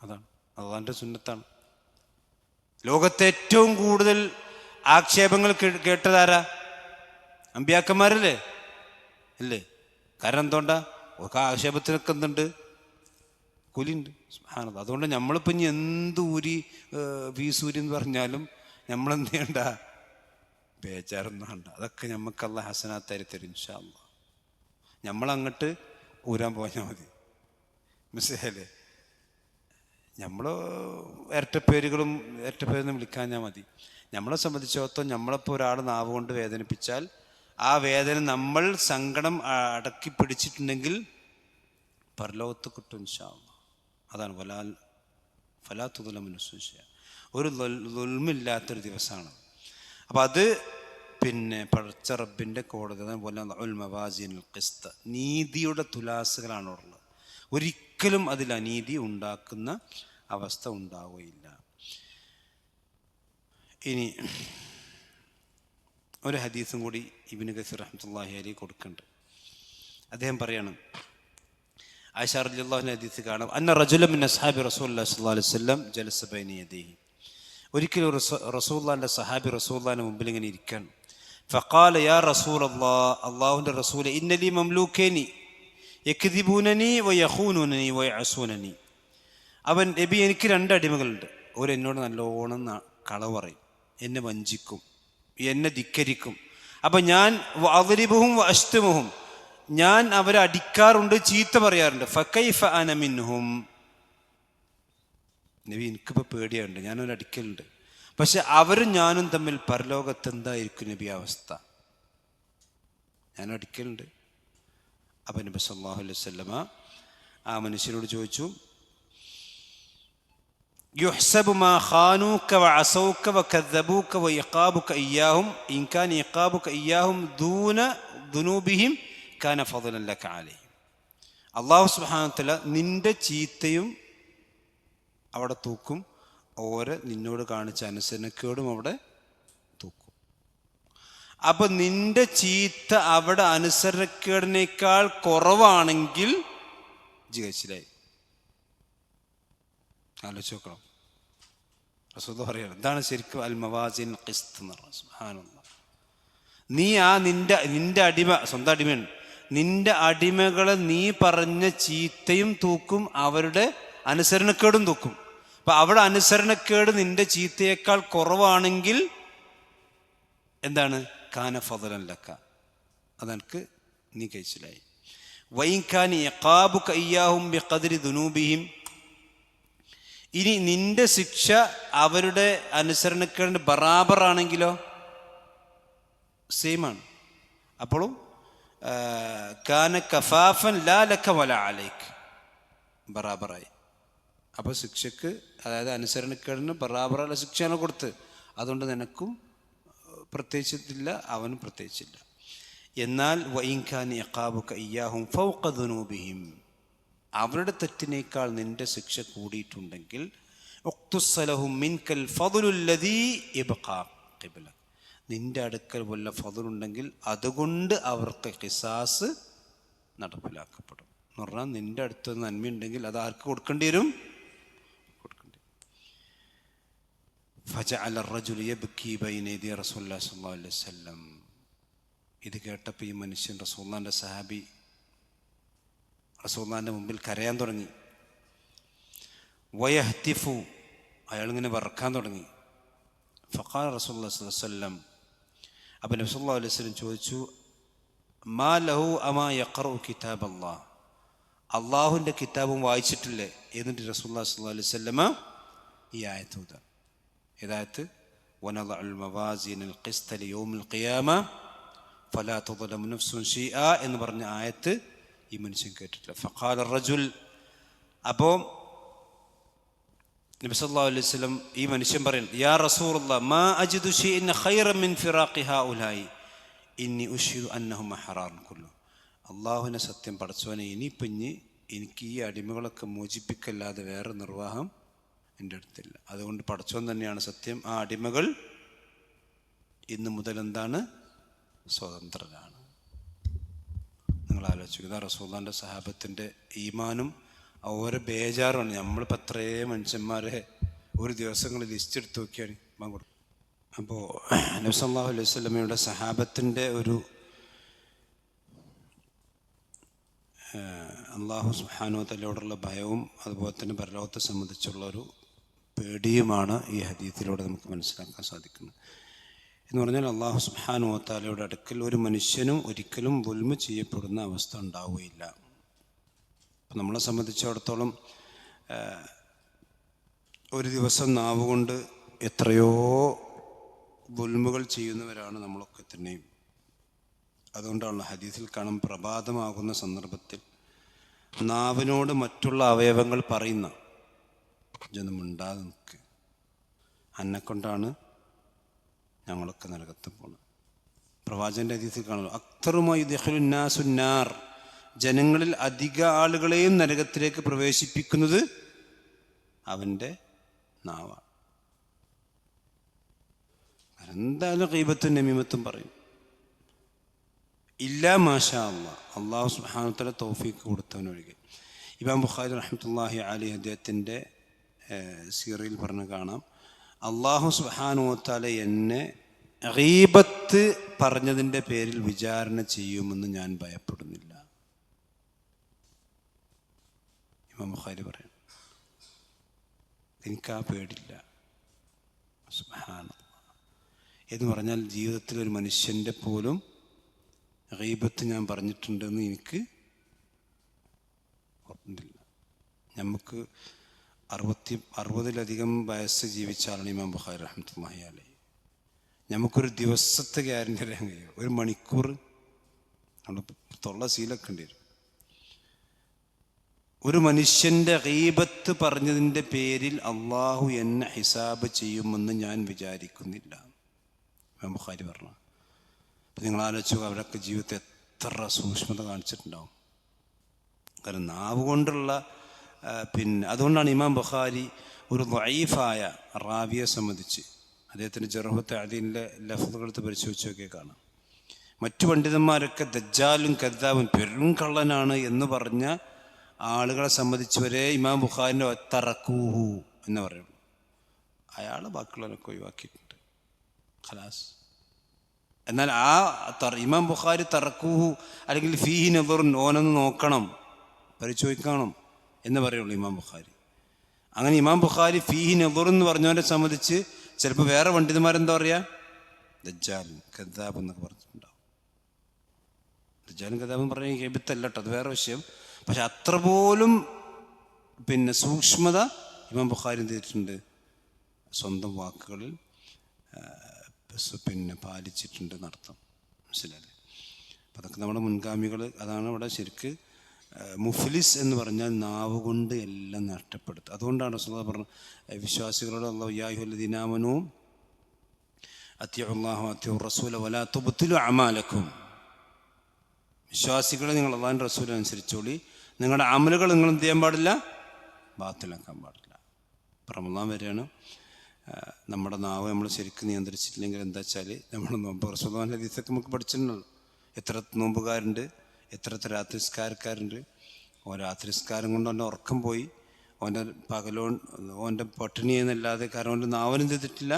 അതാണ് അള്ളാന്റെ സുന്നത്താണ്. ലോകത്തെ ഏറ്റവും കൂടുതൽ ആക്ഷേപങ്ങൾ കേട്ടതാരാ? അമ്പിയാക്കന്മാരല്ലേ? അല്ലേ? കാരണം എന്തുകൊണ്ടാ? ഒക്കെ ആക്ഷേപത്തിനൊക്കെ എന്തുണ്ട്? കൂലിയുണ്ട്. സുബ്ഹാനല്ലാഹ്. അതുകൊണ്ട് നമ്മളിപ്പോൾ ഇനി എന്ത് വീസൂരി എന്ന് പറഞ്ഞാലും നമ്മളെന്ത് ചെയ്യണ്ട? ബേജാറൊന്നും വേണ്ട. അതൊക്കെ നമുക്ക് അല്ലാഹ് ഹസനാത്തായി തരും ഇൻഷാ അല്ലാഹ്. നമ്മളങ്ങോട്ട് ഊരാൻ പോയാൽ മതി. മനസ്സിലായില്ലേ? നമ്മൾ ഇരട്ടപ്പേരൊന്നും വിളിക്കാഞ്ഞാൽ മതി. നമ്മളെ സംബന്ധിച്ചിടത്തോളം നമ്മളിപ്പോൾ ഒരാൾ നാവ് കൊണ്ട് വേദനിപ്പിച്ചാൽ ആ വേദന നമ്മൾ സങ്കടം അടക്കി പിടിച്ചിട്ടുണ്ടെങ്കിൽ പരലോകത്ത് കിട്ടും ഇൻഷാ അല്ലാഹ്. അതാണ് ഫലാ തുദ്ലമു നഫ്സുൻ ശൈഅ. ഒരു ദുൽമില്ലാത്തൊരു ദിവസമാണ്. അപ്പം അത് പിന്നെ പടച്ച റബ്ബിൻ്റെ കോടതി മവാസീനുൽ ഖിസ്ത്, നീതിയുടെ തുലാസുകളാണ് ഉള്ളത്. ഒരിക്കലും അതിൽ അനീതി ഉണ്ടാക്കുന്ന അവസ്ഥ ഉണ്ടാവുകയില്ല. ഇനി ഒരു ഹദീസും കൂടി ഇബ്നു കസീർ റഹ്മത്തുള്ളാഹി അലൈഹി കൊടുക്കുന്നുണ്ട്. അദ്ദേഹം പറയാണ്, ആയിഷ റളിയല്ലാഹു അൻഹ ഹദീസ് കാണാം, അന്ന റജുലൻ മിൻ അസ്ഹാബി റസൂലുള്ളാഹി സ്വല്ലല്ലാഹു അലൈഹി വസല്ലം ജലസ ബൈന യദൈഹി. ഒരിക്കലും റസൂലുള്ളാഹിന്റെ സഹാബി റസൂലുള്ളാഹിന്റെ മുമ്പിൽ ഇങ്ങനെ ഇരിക്കുകയാണ്. ഫഖാല യാ റസൂലല്ലാഹ്, അല്ലാഹുവിൻ്റെ റസൂലെ, ഇന്നലി മംലൂക്കേനി യക്ദിബൂനനി വയഖൂനുനനി വയഅസൂനനി. അവൻ നബി, എനിക്ക് 2 അടിമകളുണ്ട്. എന്നോട് നല്ലോണം കളവ് പറയും, എന്നെ വഞ്ചിക്കും, എന്നെ ധിക്കരിക്കും. അപ്പം ഞാൻ അദ്രിബുഹും വഅശ്തുമുഹും, ഞാൻ അവരെ അടിക്കാറുണ്ട്, ചീത്ത പറയാറുണ്ട്. ഫകൈഫ അന മിൻഹും. നബി, എനിക്കിപ്പോൾ പേടിയുണ്ട്, ഞാനവരെ അടിക്കലുണ്ട്. പക്ഷെ അവരും ഞാനും തമ്മിൽ പരലോകത്ത് എന്തായിരിക്കും നബി അവസ്ഥ? ഞാൻ അടിക്കലുണ്ട്. അപ്പം നബി സല്ലല്ലാഹു അലൈഹി വസല്ലമ ആ മനുഷ്യനോട് ചോദിച്ചു, യുഹ്സബു മാ ഖാനൂക വഅസൗക വകദ്ദബൂക വഇഖാബുക ഇയ്യാഹും ഇൻ കാന ഇഖാബുക ഇയ്യാഹും ദൂന ദുനൂബിഹിം കാന ഫളൻ ലക അലൈഹിം. അല്ലാഹു സുബ്ഹാനഹു വ തആല നിന്റെ ചീത്തയും അവിടെ തൂക്കും, ഓരെ നിന്നോട് കാണിച്ച അനുസരണക്കേടും അവിടെ തൂക്കും. അപ്പൊ നിന്റെ ചീത്ത അവിടെ അനുസരണക്കേടിനേക്കാൾ കുറവാണെങ്കിൽ ജീവിതത്തിലായി. ആലോചിച്ച് നോക്കണം. റസൂൽ പറയണം, ഇതാണ് ശരിക്കും അൽ മവാസിൻ ഖിസ്ത് എന്ന് പറയുന്നത്. സുബ്ഹാനല്ലാഹ്. നീ നിന്റെ അടിമ, സ്വന്തം അടിമയാണ്, നിന്റെ അടിമകളെ നീ പറഞ്ഞ ചീത്തയും തൂക്കും, അവരുടെ അനുസരണക്കേടും തൂക്കും. അപ്പൊ അവിടെ അനുസരണക്കേട് നിന്റെ ചീത്തയേക്കാൾ കുറവാണെങ്കിൽ എന്താണ്? കാന ഫളൻ ലക, അതെനിക്ക് നീ കഴിച്ചിലായി. വഇൻ കാന ഇഖാബുക ഇയ്യാഹും ബിഖദ്രി ദുനൂബിഹിം, ഇനി നിന്റെ ശിക്ഷ അവരുടെ അനുസരണക്കേടിന് ബറാബറാണെങ്കിലോ? സെയിമാണ്. അപ്പോഴും കാന കഫാഫൻ ലാ ലക വലാ അലൈക്, ബറാബറായി. അപ്പോൾ ശിക്ഷക്ക്, അതായത് അനുസരണക്കേടിന് ബറാബറുള്ള ശിക്ഷയാണ് കൊടുത്ത്. അതുകൊണ്ട് നിനക്കും പ്രത്യേകിച്ചിട്ടില്ല, അവനും പ്രത്യേകിച്ചില്ല. എന്നാൽ വഇൻ കാന ഇഖാബുക ഇയ്യാഹും ഫൗഖ ദുനൂബിഹിം, അവരുടെ തെറ്റിനേക്കാൾ നിന്റെ ശിക്ഷ കൂടിയിട്ടുണ്ടെങ്കിൽ ഉഖ്തുസ്സലഹും മിൻകൽ ഫദ്ലുല്ലദീ യബ്ഖാ ഖിബ്ല, നിന്റെ അടുക്കൽ വല്ല ഫദ്ലുണ്ടെങ്കിൽ അതുകൊണ്ട് അവർക്ക് ഖിസാസ് നടപ്പിലാക്കപ്പെടും. എന്ന് പറഞ്ഞാൽ നിൻ്റെ അടുത്ത് നന്മയുണ്ടെങ്കിൽ അത് ആർക്ക് കൊടുക്കേണ്ടി വരും? ഫജഅല الرجل يبكي بين يدي رسول الله صلى الله عليه وسلم. ഇത് കേട്ടപ്പോൾ ഈ മനുഷ്യൻ റസൂലുള്ളാഹിന്റെ സഹാബി റസൂലുള്ളാഹിന്റെ മുമ്പിൽ കരയാൻ തുടങ്ങി. വയഹ്തിഫു, അയാളിങ്ങനെ വിറക്കാൻ തുടങ്ങി. ഫഖാല റസൂലുള്ളാഹി സ്വല്ലല്ലാഹു അലൈഹി വസല്ലം, അപ്പോൾ നബി സല്ലല്ലാഹു അലൈഹി വസല്ലം ചോദിച്ചു, മാ ലഹു അമാ യഖറഉ കിതാബല്ലാഹ്, അള്ളാഹുവിൻ്റെ കിതാബും വായിച്ചിട്ടില്ലേ? എന്നിട്ട് റസൂലുള്ളാഹി സ്വല്ലല്ലാഹു അലൈഹി വസല്ലമ ഈ ആയത്ത് ഓതാ. ഏതായത്ത്? വനദഉൽ മവാസിനൽ ഖിസ്ത ലിയൗമിൽ ഖിയാമ ഫലാ തുദ്ലമു നഫ്സുൻ ശൈആ എന്ന് പറഞ്ഞ ആയത്ത് ഈ മനുഷ്യൻ കേട്ടിട്ടില്ല. ഫഖാല റജുൽ, അപ്പോൾ നബി സല്ലല്ലാഹു അലൈഹി വസല്ലം ഈ മനുഷ്യൻ പറയും, യാ റസൂലല്ലാഹ് മാ അജിദു ശൈഅൻ ഖൈറൻ മിൻ ഫിറാഖി ഹൗലായി ഇന്നി ഉശ്ഹിദു അന്നഹും ഹറാറുൻ കുല്ലു. അള്ളാഹുവിനെ സത്യം പടച്ചവനെ, ഇനിയിപ്പം എനിക്ക് ഈ അടിമകളൊക്കെ മോചിപ്പിക്കല്ലാതെ വേറെ നിർവാഹം എൻ്റെ അടുത്തില്ല. അതുകൊണ്ട് പടച്ചവൻ തന്നെയാണ് സത്യം. ആ അടിമകൾ ഇന്ന് മുതൽ എന്താണ്? സ്വതന്ത്രരാണ്. നിങ്ങൾ ആലോചിക്കുക, റസൂലുള്ളാഹിന്റെ സഹാബത്തിൻ്റെ ഈമാനും ഓരോ ബേജാറുമാണ്. നമ്മളിപ്പോൾ അത്രയും മനുഷ്യന്മാരെ ഒരു ദിവസങ്ങളിൽ ലിസ്റ്റ് എടുത്ത് നോക്കിയാണ് കൊടുക്കും. അപ്പോൾ നബി സല്ലല്ലാഹു അലൈഹി വസല്ലമയുടെ സഹാബത്തിൻ്റെ ഒരു അള്ളാഹു സുബ്ഹാനഹു വ തആലയോടുള്ള ഭയവും അതുപോലെ തന്നെ പരലോകത്തെ സംബന്ധിച്ചുള്ളൊരു പേടിയുമാണ് ഈ ഹദീസിലൂടെ നമുക്ക് മനസ്സിലാക്കാൻ സാധിക്കുന്നത്. എന്ന് പറഞ്ഞാൽ അള്ളാഹു സുബ്ഹാനഹു വ തആലയുടെ അടുക്കൽ ഒരു മനുഷ്യനും ഒരിക്കലും ദുൽമ് ചെയ്യപ്പെടുന്ന അവസ്ഥ ഉണ്ടാവുകയില്ല. അപ്പം നമ്മളെ സംബന്ധിച്ചിടത്തോളം ഒരു ദിവസം നാവ് കൊണ്ട് എത്രയോ ദുൽമുകൾ ചെയ്യുന്നവരാണ് നമ്മളൊക്കെ തന്നെയും. അതുകൊണ്ടാണ് ഹദീസിൽ കാണും, പ്രഭാതമാകുന്ന സന്ദർഭത്തിൽ നാവിനോട് മറ്റുള്ള അവയവങ്ങൾ പറയുന്ന, ഇതൊന്നും മിണ്ടാതെ നിൽക്കുക, അന്നെക്കൊണ്ടാണ് ഞങ്ങളൊക്കെ നരകത്ത് പോകുന്നത്. പ്രവാചകന്റെ ഹദീസിൽ കാണുന്നു, അക്തറുമായി ദഖലുന്നാസുന്നാർ, ജനങ്ങളിൽ അധിക ആളുകളെയും നരകത്തിലേക്ക് പ്രവേശിപ്പിക്കുന്നത് അവൻ്റെ നാവാണ്. എന്തായാലും ഗീബത്തും നമീമത്തും പറയും. ഇല്ലാ മാഷാ അല്ലാഹ്, അള്ളാഹു സുബ്ഹാനഹു വ തആല തൗഫീഖ് കൊടുത്തവനൊഴികെ. ഇമാം ബുഖാരി റഹ്മത്തുള്ളാഹി അലൈഹി അദ്ദേഹത്തിൻ്റെ സീറയിൽ പറഞ്ഞ് കാണാം, അള്ളാഹു സുബ്ഹാനഹു വ തആല എന്നെ ഗീബത്ത് പറഞ്ഞതിൻ്റെ പേരിൽ വിചാരണ ചെയ്യുമെന്ന് ഞാൻ ഭയപ്പെടുന്നില്ല. ഇമാം ബുഖാരി പറയും, എനിക്കാ പേടില്ല. സുബ്ഹാനല്ലാഹ് എന്ന് പറഞ്ഞാൽ ജീവിതത്തിൽ ഒരു മനുഷ്യൻ്റെ പോലും ഗീബത്ത് ഞാൻ പറഞ്ഞിട്ടുണ്ടെന്ന് എനിക്ക് ഓർമ്മയില്ല. നമുക്ക് 60-ലധികം വയസ്സ് ജീവിച്ച ആളാണ് ഇമാം ബുഖാരി റഹ്മത്തുള്ളാഹി അലൈഹി. നമുക്കൊരു ദിവസത്തെ ഗ്യാരണ്ടി അറിയാൻ കഴിയും, ഒരു മണിക്കൂർ നമ്മൾ തൊള്ള സീലൊക്കെ ഉണ്ട്. ഒരു മനുഷ്യൻ്റെ ഗീബത്ത് പറഞ്ഞതിൻ്റെ പേരിൽ അള്ളാഹു എന്നെ ഹിസാബ് ചെയ്യുമെന്ന് ഞാൻ വിചാരിക്കുന്നില്ല. ഇമാം ബുഖാരി പറഞ്ഞു. അപ്പം നിങ്ങൾ ആലോചിച്ചു, അവരൊക്കെ ജീവിതത്തിൽ എത്ര സൂക്ഷ്മത കാണിച്ചിട്ടുണ്ടാവും. കാരണം നാവ് കൊണ്ടുള്ള അതുകൊണ്ടാണ് ഇമാം ബുഖാരി ഒരു ദഈഫായ റാവിയെ സംബന്ധിച്ച് അദ്ദേഹത്തിൻ്റെ ജർഹു തഅദീലിലെ ലഫ്ളുകളെടുത്ത് പരിശോധിച്ച് നോക്കിയാൽ കാണാം, മറ്റു പണ്ഡിതന്മാരൊക്കെ ദജ്ജാലും കദ്ദാബും പെരും കള്ളനാണ് എന്ന് പറഞ്ഞ ആളുകളെ സംബന്ധിച്ചവരെ ഇമാം ബുഖാരിൻ്റെ തറക്കൂഹു എന്ന് പറയുള്ളൂ. അയാൾ ബാക്കിയുള്ളവരൊക്കെ ഒഴിവാക്കിയിട്ടുണ്ട്, ഖലാസ്. എന്നാൽ ഇമാം ബുഖാരി തറക്കൂഹു അല്ലെങ്കിൽ ഫീഹി നദറുൻ, ഓനൊന്ന് നോക്കണം, പരിശോധിക്കണം എന്ന് പറയുള്ളൂ ഇമാം ബുഖാരി. അങ്ങനെ ഇമാം ബുഖാരി ഫീഹി നദർ എന്ന് പറഞ്ഞവരെ സംബന്ധിച്ച് ചിലപ്പോൾ വേറെ പണ്ഡിതന്മാരെന്താ പറയുക, ദജ്ജാലും കദ്ദാബ് എന്നൊക്കെ പറഞ്ഞിട്ടുണ്ടാവും. ദജ്ജാലും കദ്ദാബും പറഞ്ഞ ഗീബത്തല്ല കേട്ടോ, അത് വേറെ വിഷയം. പക്ഷെ അത്ര പോലും സൂക്ഷ്മത ഇമാം ബുഖാരി എന്ത് ചെയ്തിട്ടുണ്ട്, സ്വന്തം വാക്കുകളിൽ പാലിച്ചിട്ടുണ്ട് എന്നർത്ഥം. മനസ്സിലായില്ലേ? അപ്പം അതൊക്കെ നമ്മുടെ മുൻഗാമികൾ, അതാണ് ഇവിടെ ശരിക്ക് മുഫ്ലിസ് എന്ന് പറഞ്ഞാൽ നാവ് കൊണ്ട് എല്ലാം നഷ്ടപ്പെടുത്തുക. അതുകൊണ്ടാണ് റസൂലുള്ളാഹി പറഞ്ഞു, വിശ്വാസികളോട് അല്ലാഹു യാ അയ്യുഹല്ലദീന ആമനൂ അത്തിഉല്ലാഹ വഅത്തിഉർ റസൂല വലാ തുബ്തിലു അമാലക്കും, വിശ്വാസികളെ നിങ്ങൾ അല്ലാഹുവിൻ്റെ റസൂൽ അനുസരിച്ചോളി, നിങ്ങളുടെ അമലുകൾ നിങ്ങൾ എന്ത് ചെയ്യാൻ പാടില്ല, ബാത്തിലാക്കാൻ പാടില്ല. റമളാൻ വരെയാണ്. നമ്മുടെ നാവ് നമ്മൾ ശരിക്കും നിയന്ത്രിച്ചിട്ടില്ലെങ്കിൽ എന്താ വെച്ചാൽ നമ്മൾ നോമ്പ്, റസൂലുള്ളാഹിന്റെ ഹദീസൊക്കെ നമുക്ക് പഠിച്ചിട്ടുണ്ടല്ലോ, എത്ര നോമ്പുകാരുണ്ട്, എത്ര രാത്രിസ്കാരക്കാരുണ്ട്. ഓൻ രാത്രി നിസ്കാരം കൊണ്ട് അവൻ്റെ ഉറക്കം പോയി, ഓൻ്റെ ഓൻ്റെ പട്ടിണി എന്നല്ലാതെ കാരണം അവൻ്റെ നാവനും ചെയ്തിട്ടില്ല,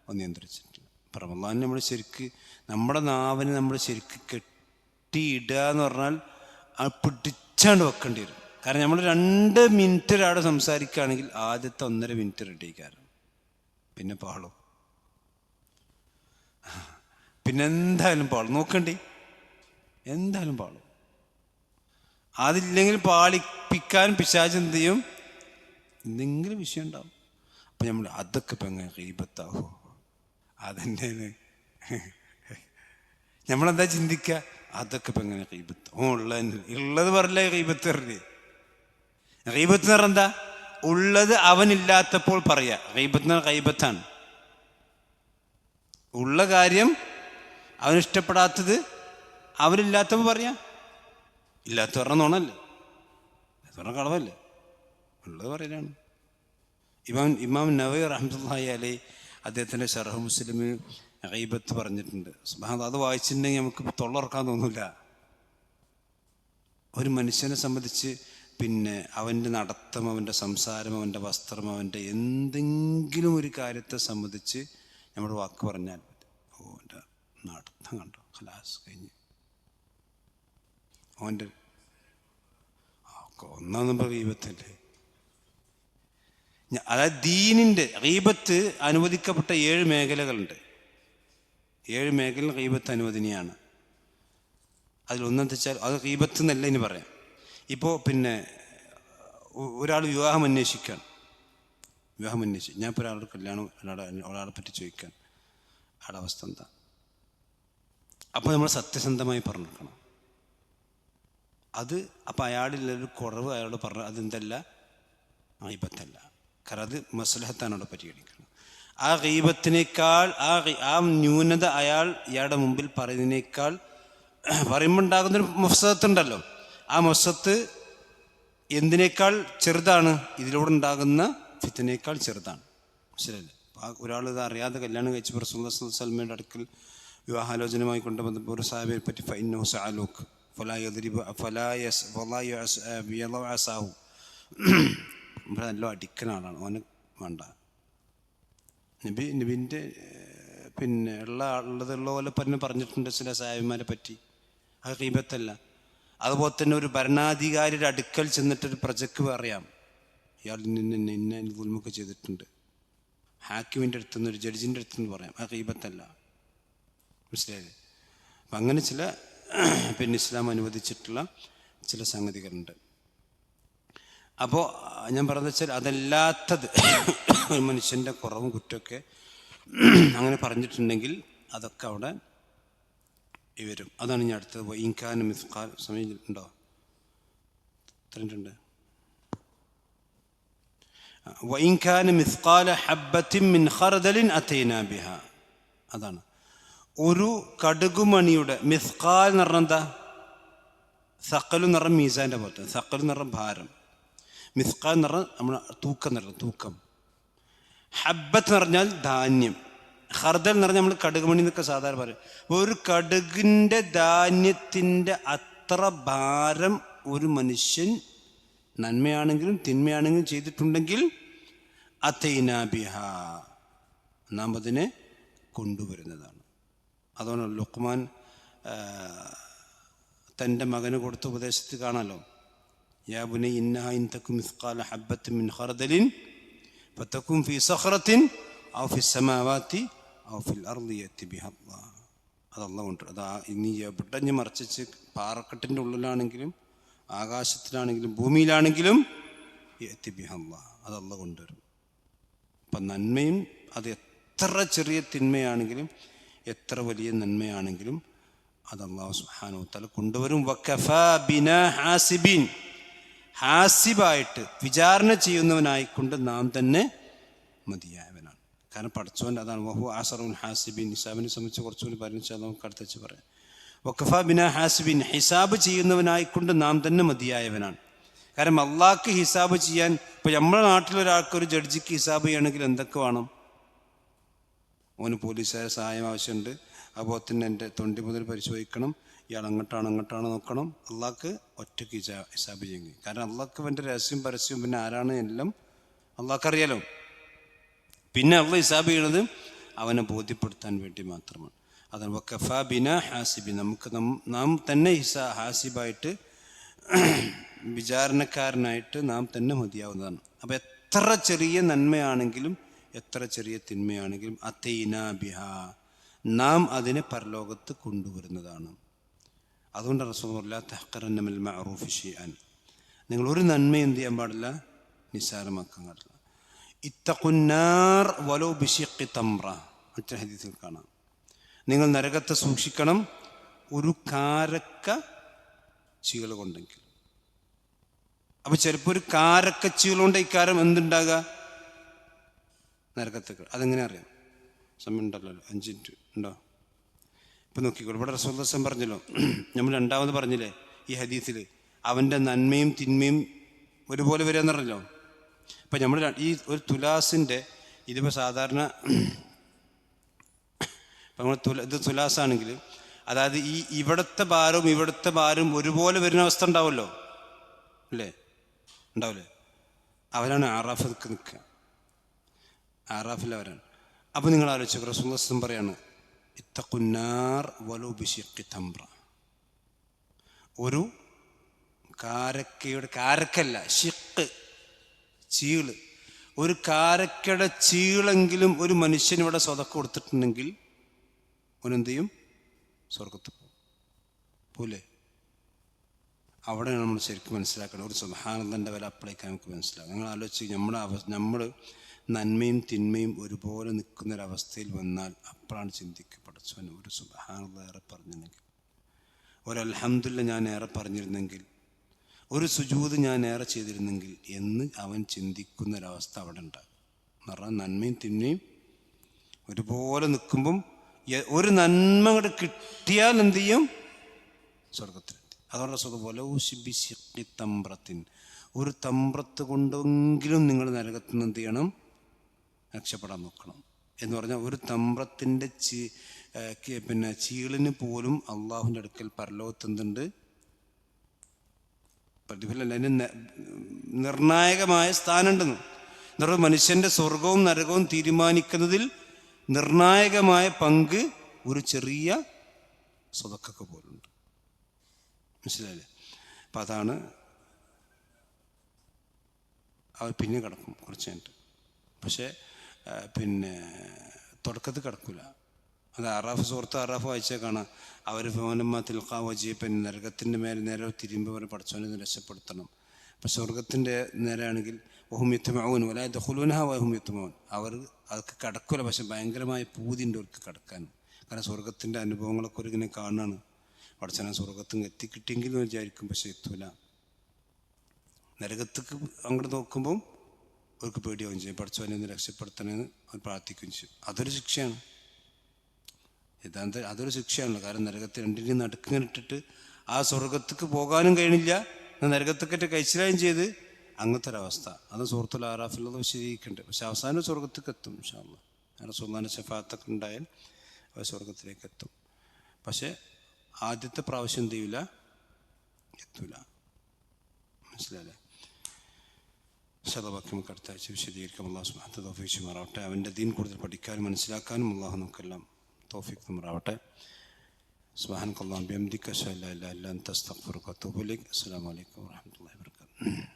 അവൻ നിയന്ത്രിച്ചിട്ടില്ല. അപ്പം റമളാൻ നമ്മൾ ശരിക്ക് നമ്മുടെ നാവിനെ നമ്മൾ ശരിക്ക് കെട്ടിയിടുക എന്ന് പറഞ്ഞാൽ അത് പിടിച്ചാണ്ട് വെക്കേണ്ടി വരും. കാരണം നമ്മൾ 2 മിനിറ്റ് ഒരാൾ സംസാരിക്കുകയാണെങ്കിൽ ആദ്യത്തെ 1.5 മിനിറ്റ് റെഡിക്കാരം, പിന്നെ പാളും, പിന്നെ എന്തായാലും പാളും. നോക്കണ്ടേ, എന്തായാലും പാളും. അതില്ലെങ്കിൽ പാളിപ്പിക്കാൻ പിശാച് എന്ത് ചെയ്യും, എന്തെങ്കിലും വിഷയം ഉണ്ടാവും. അപ്പം നമ്മൾ അതൊക്കെ ഇപ്പം എങ്ങനെ ഗീബത്താവോ, അതെന്നെ നമ്മളെന്താ ചിന്തിക്കുക, അതൊക്കെ ഇപ്പം എങ്ങനെ ഗീബത്ത്, ഉള്ളത് പറഞ്ഞില്ലേ ഗീബത്ത് പറഞ്ഞേ. ഗീബത്ത് എന്ന് പറഞ്ഞാൽ എന്താ, ഉള്ളത് അവനില്ലാത്തപ്പോൾ പറയാ. ഗീബത്ത് എന്ന് പറഞ്ഞാൽ ഗീബത്താണ്. ഉള്ള കാര്യം അവനിഷ്ടപ്പെടാത്തത് അവനില്ലാത്തപ്പോൾ പറയാ. ഇല്ലാത്ത പറഞ്ഞ നോണല്ലേ, പറഞ്ഞ കളവല്ലേ, ഉള്ളത് പറയലാണ്. ഇമാം നവവി റഹ്മത്തുള്ളാഹി അലൈഹി അദ്ദേഹത്തിൻ്റെ ശർഹ് മുസ്ലിമിൽ ഗീബത്ത് പറഞ്ഞിട്ടുണ്ട്. സുബ്ഹാനല്ലാഹ്, അത് വായിച്ചിട്ടുണ്ടെങ്കിൽ നമുക്ക് തൊള്ളറക്കാൻ തോന്നില്ല. ഒരു മനുഷ്യനെ സംബന്ധിച്ച് പിന്നെ അവൻ്റെ നടത്തം, അവൻ്റെ സംസാരം, അവൻ്റെ വസ്ത്രം, അവൻ്റെ എന്തെങ്കിലും ഒരു കാര്യത്തെ സംബന്ധിച്ച് നമ്മുടെ വാക്ക് പറഞ്ഞാൽ എൻ്റെ നടത്തം കണ്ടോ, ഖലാസ് കഴിഞ്ഞ്. അവൻ്റെ ഒന്നാം നമ്പർ ഗീബത്തല്ലേ. അതായത് ദീനിൻ്റെ ഗീബത്ത് അനുവദിക്കപ്പെട്ട 7 മേഖലകളുണ്ട്. 7 മേഖലയിൽ ഗീബത്ത് അനുവദനീയാണ്. അതിലൊന്നെന്ന് വെച്ചാൽ അത് ഗീബത്ത് എന്നല്ല ഇനി പറയാം. ഇപ്പോൾ പിന്നെ ഒരാൾ വിവാഹം അന്വേഷിക്കുകയാണ്, ഞാൻ ഇപ്പോൾ ഒരാളുടെ കല്യാണം ഒരാളെ പറ്റി ചോദിക്കാൻ, ആളുടെ അവസ്ഥ എന്താ, അപ്പോൾ നമ്മൾ സത്യസന്ധമായി പറഞ്ഞെടുക്കണം. അത് അപ്പം അയാളിലൊരു കുറവ് അയാളോട് പറഞ്ഞാൽ അതെന്തല്ല, ഗീബത്തല്ല. കാരണം അത് മസ്ലഹത്താണ് അവിടെ പരിഗണിക്കുന്നത്. ആ ഗീബത്തിനേക്കാൾ ആ ന്യൂനത ഇയാളുടെ മുമ്പിൽ പറയുന്നതിനേക്കാൾ പറയുമ്പോൾ ഉണ്ടാകുന്നൊരു മഫ്സദത്തുണ്ടല്ലോ, ആ മഫ്സദത്ത് എന്തിനേക്കാൾ ചെറുതാണ്, ഇതിലൂടെ ഉണ്ടാകുന്ന ഫിത്നയേക്കാൾ ചെറുതാണ്. മനസ്സിലല്ലേ? ഒരാൾ ഇത് അറിയാതെ കല്യാണം കഴിച്ച് റസൂലുള്ളാഹി സ്വല്ലല്ലാഹു അലൈഹി വസല്ലമയുടെ അടുക്കൽ വിവാഹാലോചനയുമായി കൊണ്ടുവന്നപ്പോൾ ഒരു സാഹിബിനെ പറ്റി ഫഇന്നഹു സഅലൂക്ക് ഫലാ യദ്രിബു ഫലാ യളഉ അസാഹു, ഇവിടെ നല്ല അടിക്കുന്ന ആളാണ്, ഓന് വേണ്ട. നബിൻ്റെ പിന്നെ ഉള്ളതുള്ള പോലെ പറഞ്ഞിട്ടുണ്ട് ചില സാഹിബന്മാരെ പറ്റി, അത് ഗീബത്തല്ല. അതുപോലെ തന്നെ ഒരു ഭരണാധികാരിയുടെ അടുക്കൽ ചെന്നിട്ടൊരു പ്രജക്ക് പറയാം, ഇയാൾ ഇന്ന ദുൽമൊക്കെ ചെയ്തിട്ടുണ്ട്, ഹാക്കിമിൻ്റെ അടുത്തുനിന്ന് ഒരു ജഡ്ജിൻ്റെ അടുത്തുനിന്ന് പറയാം, അത് ഗീബത്തല്ല. മനസ്സിലായില്ലേ? അപ്പം അങ്ങനെ ചില പിന്നെ ഇസ്ലാം അനുവദിച്ചിട്ടുള്ള ചില സംഗതികളുണ്ട്. അപ്പോൾ ഞാൻ പറഞ്ഞത് വെച്ചാൽ അതല്ലാത്തത് ഒരു മനുഷ്യൻ്റെ കുറവും കുറ്റമൊക്കെ അങ്ങനെ പറഞ്ഞിട്ടുണ്ടെങ്കിൽ അതൊക്കെ അവിടെ വരും. അതാണ് ഞാൻ അടുത്തത്. വഇൻകാന മിസ്ഖാൽ, സമയം ഉണ്ടോ? എത്രയുണ്ട്? വഇൻകാന മിസ്ഖാല ഹബ്ബത്തിൻ മിൻ ഖർദലിൻ അതൈനാ ബിഹാ, അതാണ് ഒരു കടുകുമണിയുടെ മിസ്ഖാൽ എന്ന് പറഞ്ഞാൽ എന്താ, സഖലു എന്ന് പറഞ്ഞാൽ മീസാൻ്റെ പുറത്ത്, സഖലു എന്ന് പറഞ്ഞാൽ ഭാരം, മിസ്ഖാൽ എന്ന് പറഞ്ഞാൽ നമ്മൾ തൂക്കം എന്ന് പറഞ്ഞാൽ തൂക്കം, ഹബ്ബത്ത് എന്ന് പറഞ്ഞാൽ ധാന്യം, ഖർദൽ എന്ന് പറഞ്ഞാൽ നമ്മൾ കടുകുമണി എന്നൊക്കെ സാധാരണ പറയും. ഒരു കടുകിൻ്റെ ധാന്യത്തിൻ്റെ അത്ര ഭാരം ഒരു മനുഷ്യൻ നന്മയാണെങ്കിലും തിന്മയാണെങ്കിലും ചെയ്തിട്ടുണ്ടെങ്കിൽ അതൈനാ ബിഹാ, നാം അതിനെ കൊണ്ടുവരുന്നതാണ്. അതുകൊണ്ട് ലുഖ്മാൻ തൻ്റെ മകന് കൊടുത്ത ഉപദേശത്തിൽ കാണാമല്ലോ, യാ ബുനയ്യ ഇന്നഹാ ഇൻ തകും മിസ്ഖാല ഹബ്ബത്തിൻ മിൻ ഖർദലിൻ ഫതകും ഫീ സഖറത്തിൻ ഔ ഫി സമാവാതി ഔ ഫിൽ അർളി യഅതി ബിഹാ അല്ലാഹ്. അത് അല്ലാഹ് കൊണ്ട് അത് ഇനി എവിടഞ്ഞ് മറച്ചിച്ച് പാറക്കെട്ടിൻ്റെ ഉള്ളിലാണെങ്കിലും ആകാശത്തിലാണെങ്കിലും ഭൂമിയിലാണെങ്കിലും യഅതി ബിഹാ അല്ലാഹ്, അത് അല്ലാഹ് കൊണ്ടുവരും. അപ്പം നന്മയും അത് എത്ര ചെറിയ തിന്മയാണെങ്കിലും എത്ര വലിയ നന്മയാണെങ്കിലും അത് അല്ലാഹു സുബ്ഹാനഹു വ തആല കൊണ്ടുവരും. വകഫാ ബിനാ ഹാസിബീൻ, ഹാസിബായിട്ട് വിചാരണ ചെയ്യുന്നവനായിക്കൊണ്ട് നാം തന്നെ മതിയായവനാണ്. കാരണം പഠിച്ചവൻ അതാണ്. വഹു ആസറുൽ ഹാസിബീൻ, ഹിസാബിനെ സംബന്ധിച്ച് കുറച്ചുകൂടി പറഞ്ഞാൽ നമുക്ക് അടുത്ത് വെച്ച് പറയാം. വഖഫാ ബിനാ ഹാസിബീൻ, ഹിസാബ് ചെയ്യുന്നവനായിക്കൊണ്ട് നാം തന്നെ മതിയായവനാണ്. കാരണം അള്ളാഹ്ക്ക് ഹിസാബ് ചെയ്യാൻ, ഇപ്പോൾ നമ്മുടെ നാട്ടിലൊരാൾക്ക് ഒരു ജഡ്ജിക്ക് ഹിസാബ് ചെയ്യണമെങ്കിൽ എന്തൊക്കെ വേണം? ഓന് പോലീസുകാരെ സഹായം ആവശ്യമുണ്ട്, അതുപോലെ തന്നെ എൻ്റെ തൊണ്ടി മുതൽ പരിശോധിക്കണം, ഇയാൾ അങ്ങോട്ടാണ് നോക്കണം. അള്ളാഹ്ക്ക് ഒറ്റയ്ക്ക് ഹിസാബ് ചെയ്യും. കാരണം അള്ളാഹ്ക്ക് അവൻ്റെ രഹസ്യവും പരസ്യവും പിന്നെ ആരാണ് എല്ലാം അള്ളാഹ്ക്കറിയാലോ. പിന്നെ അള്ളാഹ് ഹിസാബ് ചെയ്യണത് അവനെ ബോധ്യപ്പെടുത്താൻ വേണ്ടി മാത്രമാണ്. അതാണ് വക്കഫാ ബിന ഹാസിബി, നമുക്ക് നാം തന്നെ ഹാസിബായിട്ട് വിചാരണക്കാരനായിട്ട് നാം തന്നെ മതിയാവുന്നതാണ്. അപ്പം എത്ര ചെറിയ നന്മയാണെങ്കിലും എത്ര ചെറിയ തിന്മയാണെങ്കിലും അതൈനാ ബിഹാ, നാം അതിനെ പരലോകത്ത് കൊണ്ടുവരുന്നതാണ്. അതുകൊണ്ട് റസൂലുള്ളാഹി ലാ തഹ്ഖറന്ന മിനൽ മഅറൂഫി ശൈഅൻ, നിങ്ങൾ ഒരു നന്മ എന്ത് ചെയ്യാൻ പാടില്ല, നിസ്സാരമാക്കാൻ പാടില്ല. ഇത്തഖുന്നാർ വലോ ബിശിഖ്ഖി തംറ, മറ്റൊരു ഹദീസിൽ കാണാം, നിങ്ങൾ നരകത്തെ സൂക്ഷിക്കണം ഒരു കാരക്ക ചീള കൊണ്ടെങ്കിൽ. അപ്പൊ ചിലപ്പോൾ ഒരു കാരക്ക ചീള കൊണ്ട് ഇക്കാരം എന്തുണ്ടാകുക, നരകത്തേക്ക്. അതെങ്ങനെ അറിയാം? സമയം ഉണ്ടല്ലോ, 5 മിനിറ്റ് ഉണ്ടോ? ഇപ്പം നോക്കിക്കോളൂ, ഇവിടെ റസൂലുള്ളാഹി സ്വല്ലല്ലാഹു അലൈഹി വസല്ലം പറഞ്ഞല്ലോ, നമ്മൾ രണ്ടാമത് പറഞ്ഞില്ലേ ഈ ഹദീസിൽ, അവൻ്റെ നന്മയും തിന്മയും ഒരുപോലെ വരിക എന്ന് പറഞ്ഞല്ലോ. ഇപ്പം നമ്മൾ ഈ ഒരു തുലാസിൻ്റെ ഇതിപ്പോൾ സാധാരണ ഇപ്പം നമ്മൾ ഇത് തുലാസാണെങ്കിൽ, അതായത് ഈ ഇവിടുത്തെ ഭാരവും ഒരുപോലെ വരുന്ന അവസ്ഥ ഉണ്ടാവുമല്ലോ, അല്ലേ? ഉണ്ടാവില്ലേ? അവരാണ് ആറാഫിലേക്ക് നിൽക്കുക, ആറാഫിൽ അവരാണ്. അപ്പം നിങ്ങൾ ആലോചിച്ചു, റസൂലുള്ളാഹി സ്വല്ലല്ലാഹു അലൈഹി വസല്ലം പറയാണ് ഇത്തഖുന്നാർ വലോ ബിശിഖ്ഖി തംറ, ഒരു കാരക്കല്ല ഷിഖ് ചീള്, ഒരു കാരക്കയുടെ ചീളെങ്കിലും ഒരു മനുഷ്യനിവിടെ സ്വതക്ക കൊടുത്തിട്ടുണ്ടെങ്കിൽ അവനെന്ത് ചെയ്യും? സ്വർഗത്ത് പോലെ. അവിടെയാണ് നമ്മൾ ശരിക്കും മനസ്സിലാക്കണം. ഒരു സുബ്ഹാനല്ലാഹ്ന്റെ വില അപ്പോഴേക്ക് നമുക്ക് മനസ്സിലാക്കും. നിങ്ങൾ ആലോചിച്ച്, നമ്മൾ നന്മയും തിന്മയും ഒരുപോലെ നിൽക്കുന്നൊരവസ്ഥയിൽ വന്നാൽ അപ്പോഴാണ് ചിന്തിക്കപ്പെടച്ചവൻ, ഒരു സുബ്ഹാനല്ലാഹ് ഏറെ പറഞ്ഞിരുന്നെങ്കിൽ, ഒരു അൽഹംദുലില്ലാഹ് ഞാൻ ഏറെ പറഞ്ഞിരുന്നെങ്കിൽ, ഒരു സുജൂദ് ഞാൻ ഏറെ ചെയ്തിരുന്നെങ്കിൽ എന്ന് അവൻ ചിന്തിക്കുന്നൊരവസ്ഥ അവിടെ ഉണ്ടാകും. എന്ന് പറഞ്ഞാൽ നന്മയും തിന്മയും ഒരുപോലെ നിൽക്കുമ്പം ഒരു നന്മ കൂടെ കിട്ടിയാൽ എന്ത് ചെയ്യും? സ്വർഗത്തിലെത്തി. അതോടെ സുഖപോലെ തമ്പ്രത്തിൻ, ഒരു തമ്പ്രത്ത് കൊണ്ടെങ്കിലും നിങ്ങൾ നരകത്തിൽ നിന്ന് എന്ത് ചെയ്യണം? രക്ഷപ്പെടാൻ നോക്കണം. എന്ന് പറഞ്ഞാൽ ഒരു തമ്പ്രത്തിൻ്റെ ചീളിന് പോലും അള്ളാഹുവിൻ്റെ അടുക്കൽ പരലോകത്ത് എന്തുണ്ട്? പ്രതിഫലം. അതിന് നിർണായകമായ സ്ഥാനമുണ്ടെന്ന്. എന്ന് പറഞ്ഞാൽ മനുഷ്യൻ്റെ സ്വർഗവും നരകവും തീരുമാനിക്കുന്നതിൽ നിർണായകമായ പങ്ക് ഒരു ചെറിയ സ്വതക്കൊക്കെ പോലുണ്ട്. മനസ്സിലായില്ലേ? അപ്പം അതാണ് അവർ പിന്നെ കിടക്കും കുറച്ച് കഴിഞ്ഞിട്ട്. പക്ഷേ തുടക്കത്തിൽ കിടക്കില്ല. അത് അറാഫ് സുഹൃത്ത് അറാഫ് വായിച്ചാൽ കാണാം, അവർ നരകത്തിൻ്റെ മേലെ നേരെ തിരുമ്പ് പറഞ്ഞ് പഠിച്ചവനെ രക്ഷപ്പെടുത്തണം. അപ്പം സ്വർഗത്തിൻ്റെ നേരെയാണെങ്കിൽ വഹും വല ദഖുലൂനഹ വഹും യത്മഊൻ, അവർ അതൊക്കെ കിടക്കില്ല. പക്ഷെ ഭയങ്കരമായ പൂതിൻ്റെ അവർക്ക് കിടക്കാൻ. കാരണം സ്വർഗത്തിൻ്റെ അനുഭവങ്ങളൊക്കെ ഒരു ഇങ്ങനെ കാണുകയാണ്. പഠിച്ചവനെ സ്വർഗത്തിൽ എത്തിക്കിട്ടിയെങ്കിലും വിചാരിക്കും, പക്ഷെ എത്തൂല. നരകത്തേക്ക് അങ്ങോട്ട് നോക്കുമ്പം അവർക്ക് പേടിയാവുകയും ചെയ്യും. പഠിച്ചവനെ ഒന്ന് രക്ഷപ്പെടുത്തണമെന്ന് അവർ പ്രാർത്ഥിക്കുകയും ചെയ്യും. അതൊരു ശിക്ഷയാണ്. അതൊരു ശിക്ഷയാണല്ലോ. കാരണം നരകത്തെ രണ്ടിനെയും നടുക്കിങ്ങനെ ഇട്ടിട്ട് ആ സ്വർഗത്തേക്ക് പോകാനും കഴിയണില്ല, നരകത്തേക്കിട്ട് കഴിച്ചിലായും ചെയ്ത് അങ്ങനത്തെ ഒരവസ്ഥ. അത് സൂറത്തുൽ ആറാഫിലുള്ളത് വിശദീകരിക്കുന്നുണ്ട്. പക്ഷെ അവസാനം സ്വർഗത്തേക്ക് എത്തും ഇൻഷാ അല്ലാഹ്. റസൂലുള്ളാഹിന്റെ ശഫാഅത്തൊക്കെ ഉണ്ടായാൽ അവർ സ്വർഗത്തിലേക്ക് എത്തും. പക്ഷെ ആദ്യത്തെ പ്രാവശ്യം എന്ത് ചെയ്യൂല? എത്തൂല. മനസ്സിലായില്ലേ? ബാക്കി നമുക്ക് അടുത്ത ആഴ്ച വിശദീകരിക്കാം. അല്ലാഹു സുബ്ഹാനഹു വ തആല തൗഫീഖ് ചെയ്യുമാറാവട്ടെ. അവൻ്റെ ദീൻ കൂടുതൽ പഠിക്കാനും മനസ്സിലാക്കാനും അല്ലാഹു നമുക്കെല്ലാം തൗഫീഖ് തരുമാറാവട്ടെ. സുബ്ഹാനക അല്ലാഹുമ്മ ബിഹംദിക അശ്ഹദു അല്ലാ ഇലാഹ ഇല്ല അൻത അസ്തഗ്ഫിറുക വ അത്തൂബു ഇലൈക്. അസ്സലാമു അലൈക്കും വറഹ്മത്തുള്ളാഹി വബറകാതുഹു.